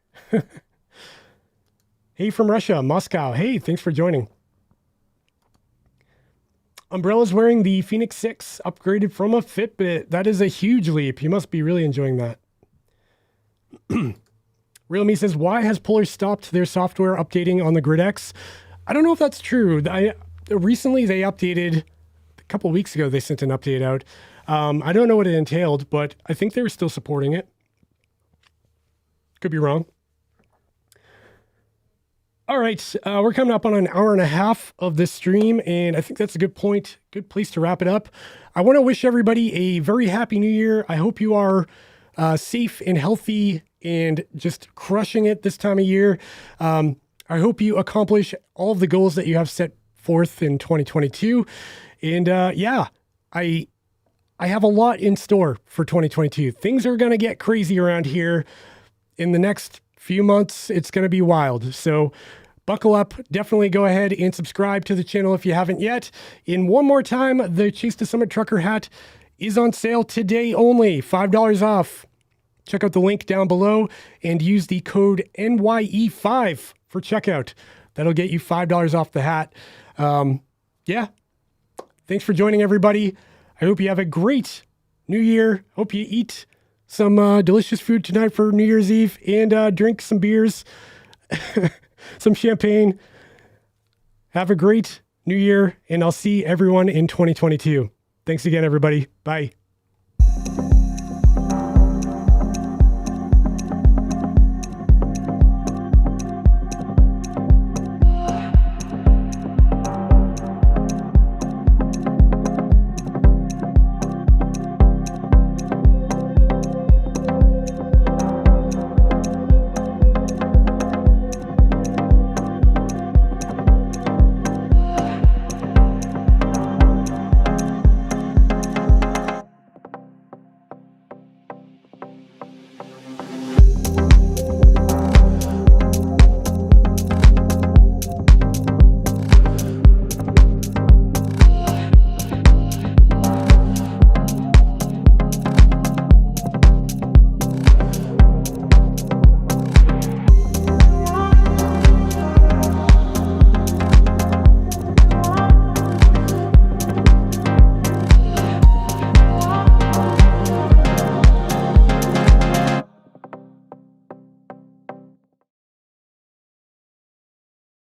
Hey from Russia, Moscow. Hey, thanks for joining. Umbrella's wearing the Fenix 6 upgraded from a Fitbit. That is a huge leap. You must be really enjoying that. Realme says, why has Polar stopped their software updating on the Grid X? I don't know if that's true. Recently they updated, a couple of weeks ago, they sent an update out. I don't know what it entailed, but I think they were still supporting it. Could be wrong. All right, we're coming up on an hour and a half of this stream, and I think that's a good point, good place to wrap it up. I want to wish everybody a very happy new year. I hope you are safe and healthy and just crushing it this time of year. I hope you accomplish all of the goals that you have set forth in 2022. And yeah, I have a lot in store for 2022. Things are going to get crazy around here. In the next few months, it's going to be wild. So buckle up. Definitely go ahead and subscribe to the channel if you haven't yet. And one more time, the Chase to Summit Trucker hat is on sale today only, $5 off. Check out the link down below and use the code NYE5 for checkout. That'll get you $5 off the hat. Yeah. Thanks for joining, everybody. I hope you have a great new year. Hope you eat some delicious food tonight for New Year's Eve and drink some beers, some champagne. Have a great new year, and I'll see everyone in 2022. Thanks again, everybody. Bye.